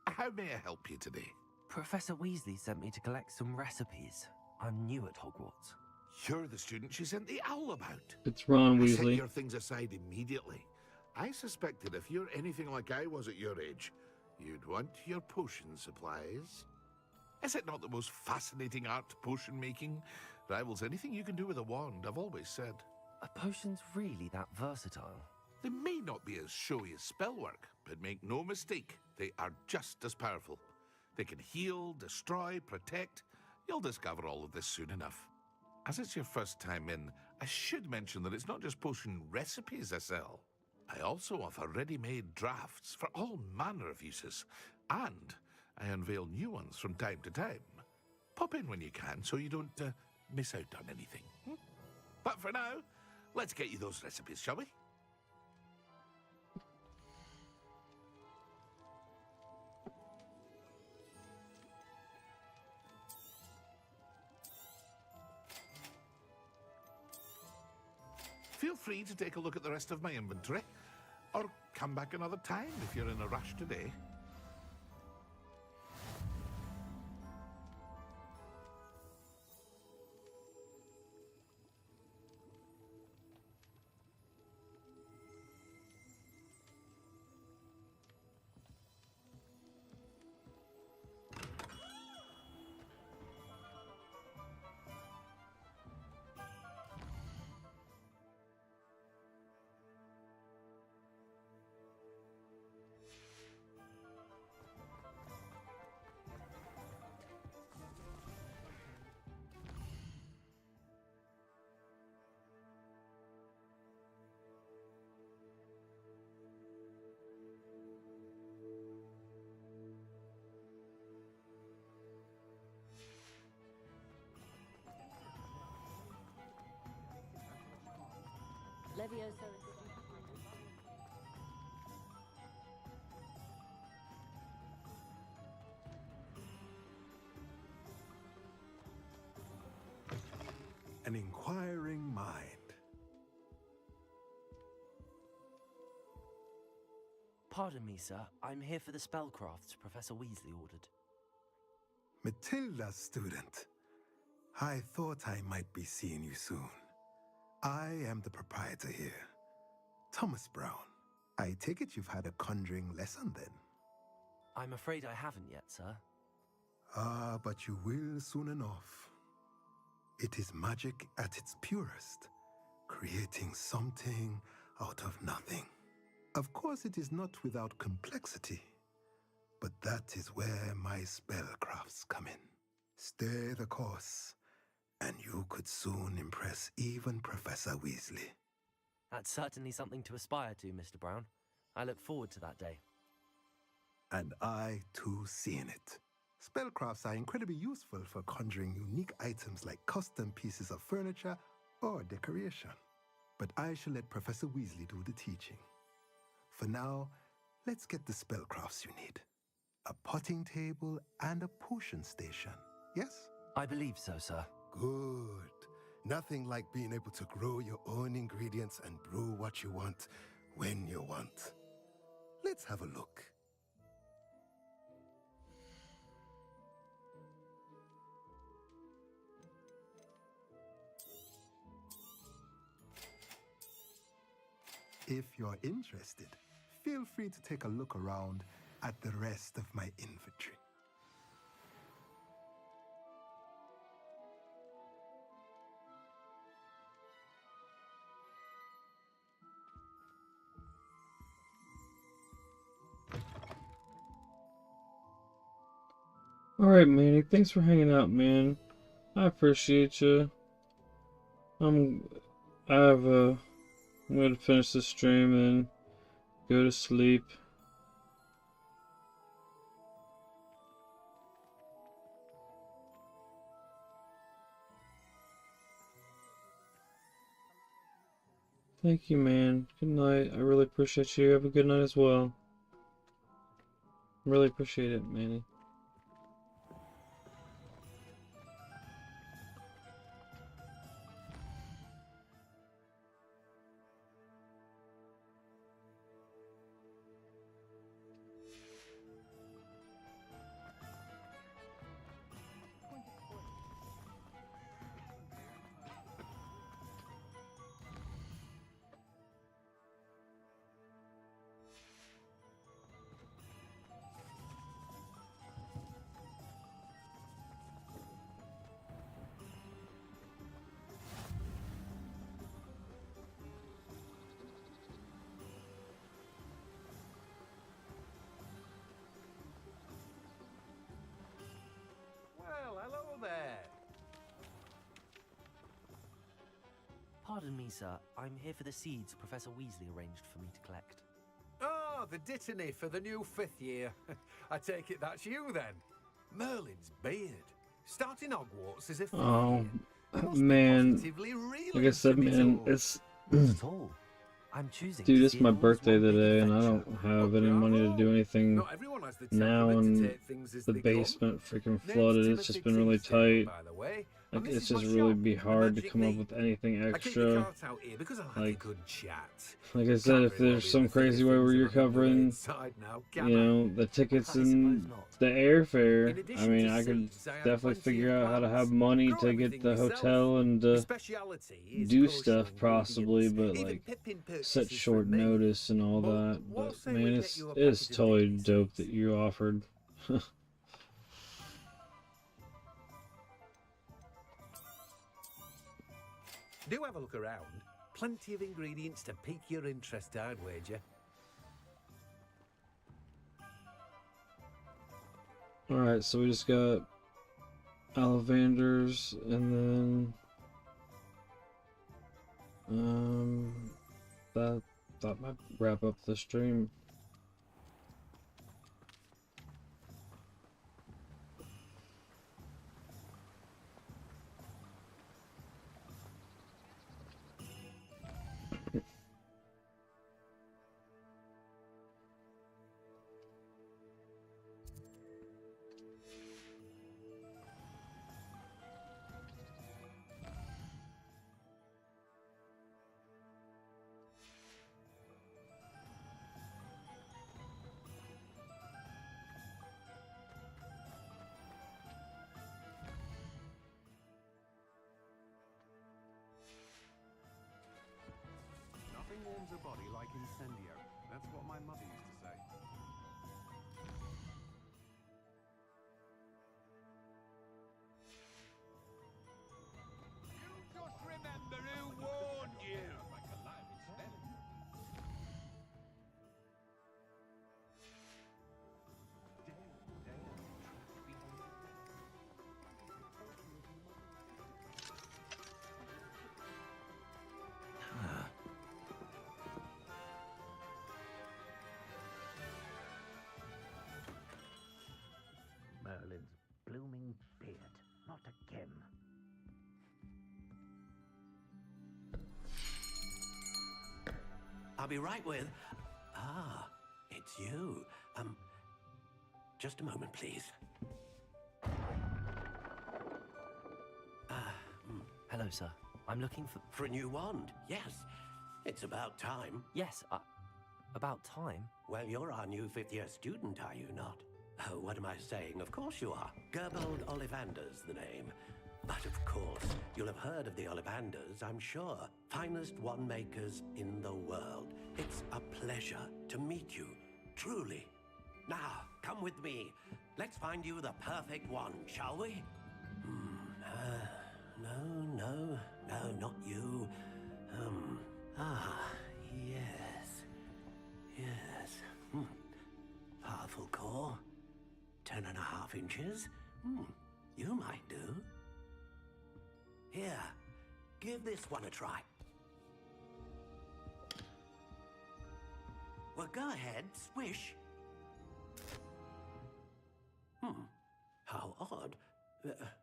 How may I help you today? Professor Weasley sent me to collect some recipes. I'm new at Hogwarts. You're the student she sent the owl about. It's Ron I set Weasley. your things aside immediately. I suspected if you're anything like I was at your age, you'd want your potion supplies. Is it not the most fascinating art, potion making? Rivals anything you can do with a wand, I've always said. Are potions really that versatile? They may not be as showy as spellwork, but make no mistake, they are just as powerful. They can heal, destroy, protect. You'll discover all of this soon enough. As it's your first time in, I should mention that it's not just potion recipes I sell. I also offer ready-made drafts for all manner of uses, and I unveil new ones from time to time. Pop in when you can so you don't miss out on anything. But for now, let's get you those recipes, shall we? feel free to take a look at the rest of my inventory, or come back another time if you're in a rush today. Leviosa. An inquiring mind. Pardon me, sir. I'm here for the spellcrafts Professor Weasley ordered. Matilda's student. I thought I might be seeing you soon. I am the proprietor here, Thomas Brown. I take it you've had a conjuring lesson then? I'm afraid I haven't yet, sir. Ah, but you will soon enough. It is magic at its purest, creating something out of nothing. Of course, it is not without complexity, but that is where my spellcrafts come in. Stay the course, and you could soon impress even Professor Weasley. That's certainly something to aspire to, Mr. Brown. I look forward to that day. And I, too, seeing it. Spellcrafts are incredibly useful for conjuring unique items like custom pieces of furniture or decoration. But I shall let Professor Weasley do the teaching. For now, let's get the spellcrafts you need. A potting table and a potion station, yes? I believe so, sir. Good. Nothing like being able to grow your own ingredients and brew what you want when you want. Let's have a look. If you're interested, feel free to take a look around at the rest of my inventory. Alright, Manny, thanks for hanging out, man. I appreciate you. I'm gonna finish the stream and go to sleep. Thank you, man. Good night. I really appreciate you. Have a good night as well. Really appreciate it, Manny. Pardon me, sir. I'm here for the seeds Professor Weasley arranged for me to collect. Oh, the dittany for the new 5th year. I take it that's you, then. Merlin's beard. Starting Hogwarts as if... Oh, man. Like I said, man, it's... I'm choosing Dude, it's my birthday today, and I don't have any money to do anything now, and the basement freaking flooded. It's just been really tight. Like, this it's is my just really shop, be the hard to Magic come up Me. with anything I keep the extra. cart out here because I like a Like, good chat. like I said, if there's some crazy way where you're covering, you know, the tickets and the airfare, I mean, I could definitely figure out how to have money to get the hotel and do stuff possibly, but like such short notice and all that. But man, it's totally dope that you offered. Do have a look around. Plenty of ingredients to pique your interest, I'd wager. Alright, so we just got Ollivanders, and then that might wrap up the stream. Nothing warms a body like incendio. That's what my mother used to say. You just remember who warned you. Like a live experiment. Merlin's blooming beard. Not again. I'll be right with... Ah, it's you. Just a moment, please. Hello, sir. I'm looking for a new wand, yes. It's about time. Yes, about time? Well, you're our new fifth-year student, are you not? Oh, what am I saying? Of course you are. Gerbold Ollivander's the name. But of course, you'll have heard of the Ollivanders, I'm sure. Finest wand makers in the world. It's a pleasure to meet you, truly. Now, come with me. Let's find you the perfect wand, shall we? No, not you. Yes. Powerful core. 10.5 inches. You might do. Here, give this one a try. Well, go ahead, swish. How odd.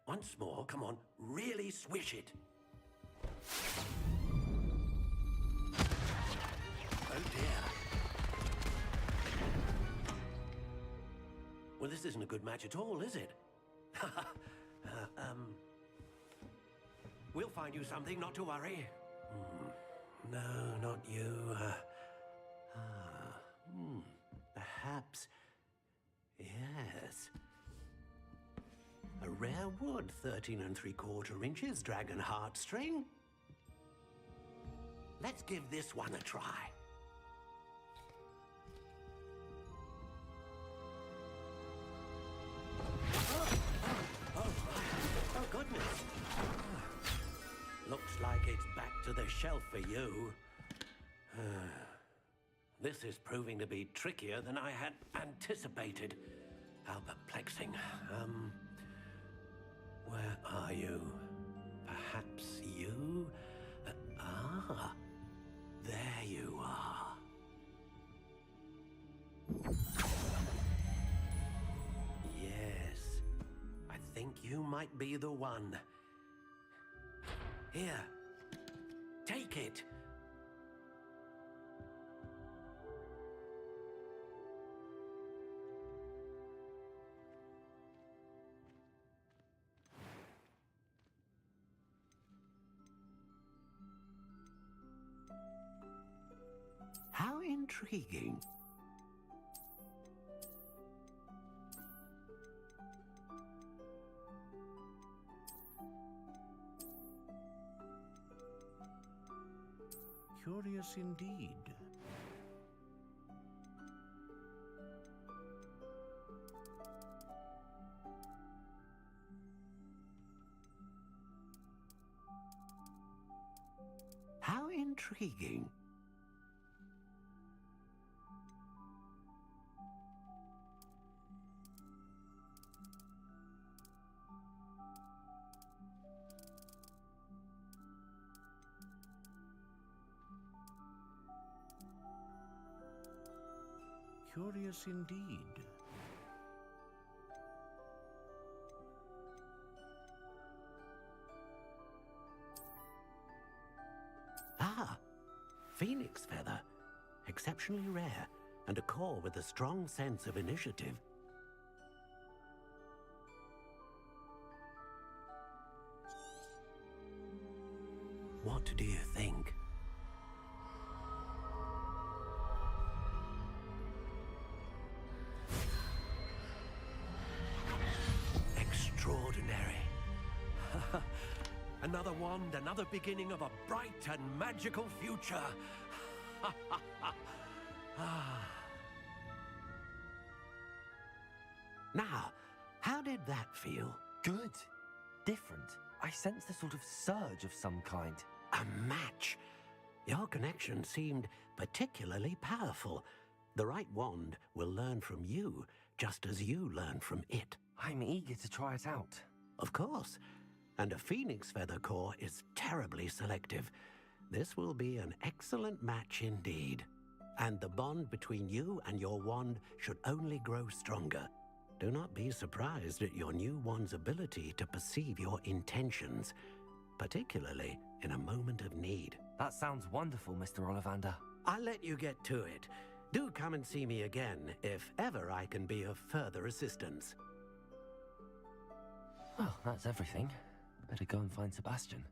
Once more, come on, really swish it. Oh dear. Well, this isn't a good match at all, is it? We'll find you something, not to worry. No, not you. Perhaps. Yes. A rare wood, 13 3/4 inches, dragon heartstring. Let's give this one a try. Oh, goodness. Looks like it's back to the shelf for you. This is proving to be trickier than I had anticipated. How perplexing. Where are you? Perhaps you? There you are. Yes, I think you might be the one. Here, take it. intriguing. Curious indeed. How intriguing. Curious indeed. Ah, phoenix feather. Exceptionally rare, and a core with a strong sense of initiative. What do you think? Extraordinary. Another wand, another beginning of a bright and magical future. Now, how did that feel? Good. Different. I sensed a sort of surge of some kind. A match. Your connection seemed particularly powerful. The right wand will learn from you, just as you learn from it. I'm eager to try it out. Of course. And a phoenix feather core is terribly selective. This will be an excellent match indeed. And the bond between you and your wand should only grow stronger. Do not be surprised at your new wand's ability to perceive your intentions, particularly in a moment of need. That sounds wonderful, Mr. Ollivander. I'll let you get to it. Do come and see me again if ever I can be of further assistance. Well, that's everything. Better go and find Sebastian.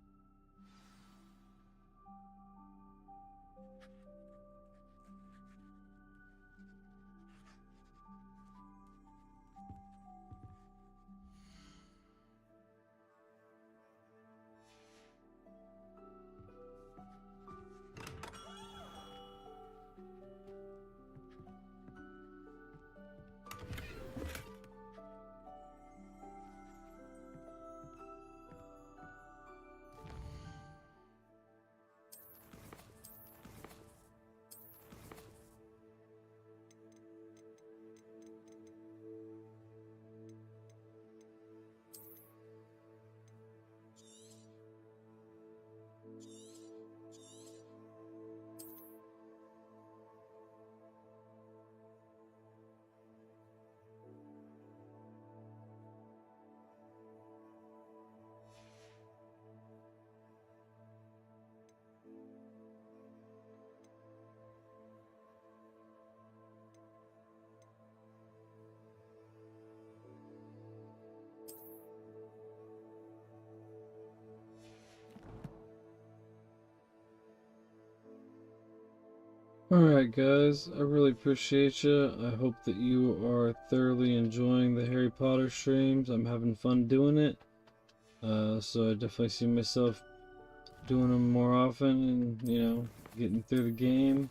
Alright guys, I really appreciate you. I hope that you are thoroughly enjoying the Harry Potter streams. I'm having fun doing it. So I definitely see myself doing them more often and, you know, getting through the game.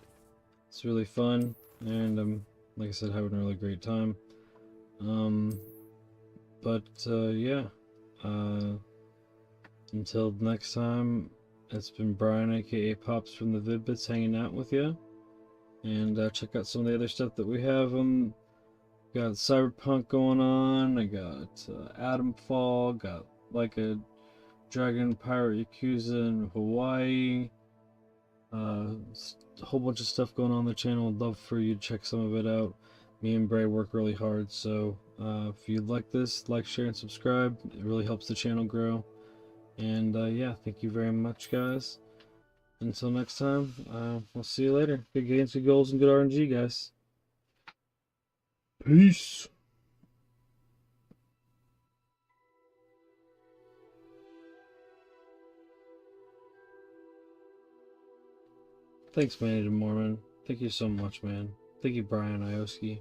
It's really fun and I'm, like I said, having a really great time. Yeah. Until next time, it's been Brian, aka Pops from the Vid-Bits, hanging out with you. And check out some of the other stuff that we have. Got Cyberpunk going on. I got Adamfall. Got like a Dragon Pirate Yakuza in Hawaii. A whole bunch of stuff going on the channel. I'd love for you to check some of it out. Me and Bray work really hard. So if you like this, like, share, and subscribe. It really helps the channel grow. And yeah, thank you very much, guys. Until next time, we'll see you later. Good games, good goals, and good RNG, guys. Peace. Thanks, Manny the Mormon. Thank you so much, man. Thank you, Brian Ioski.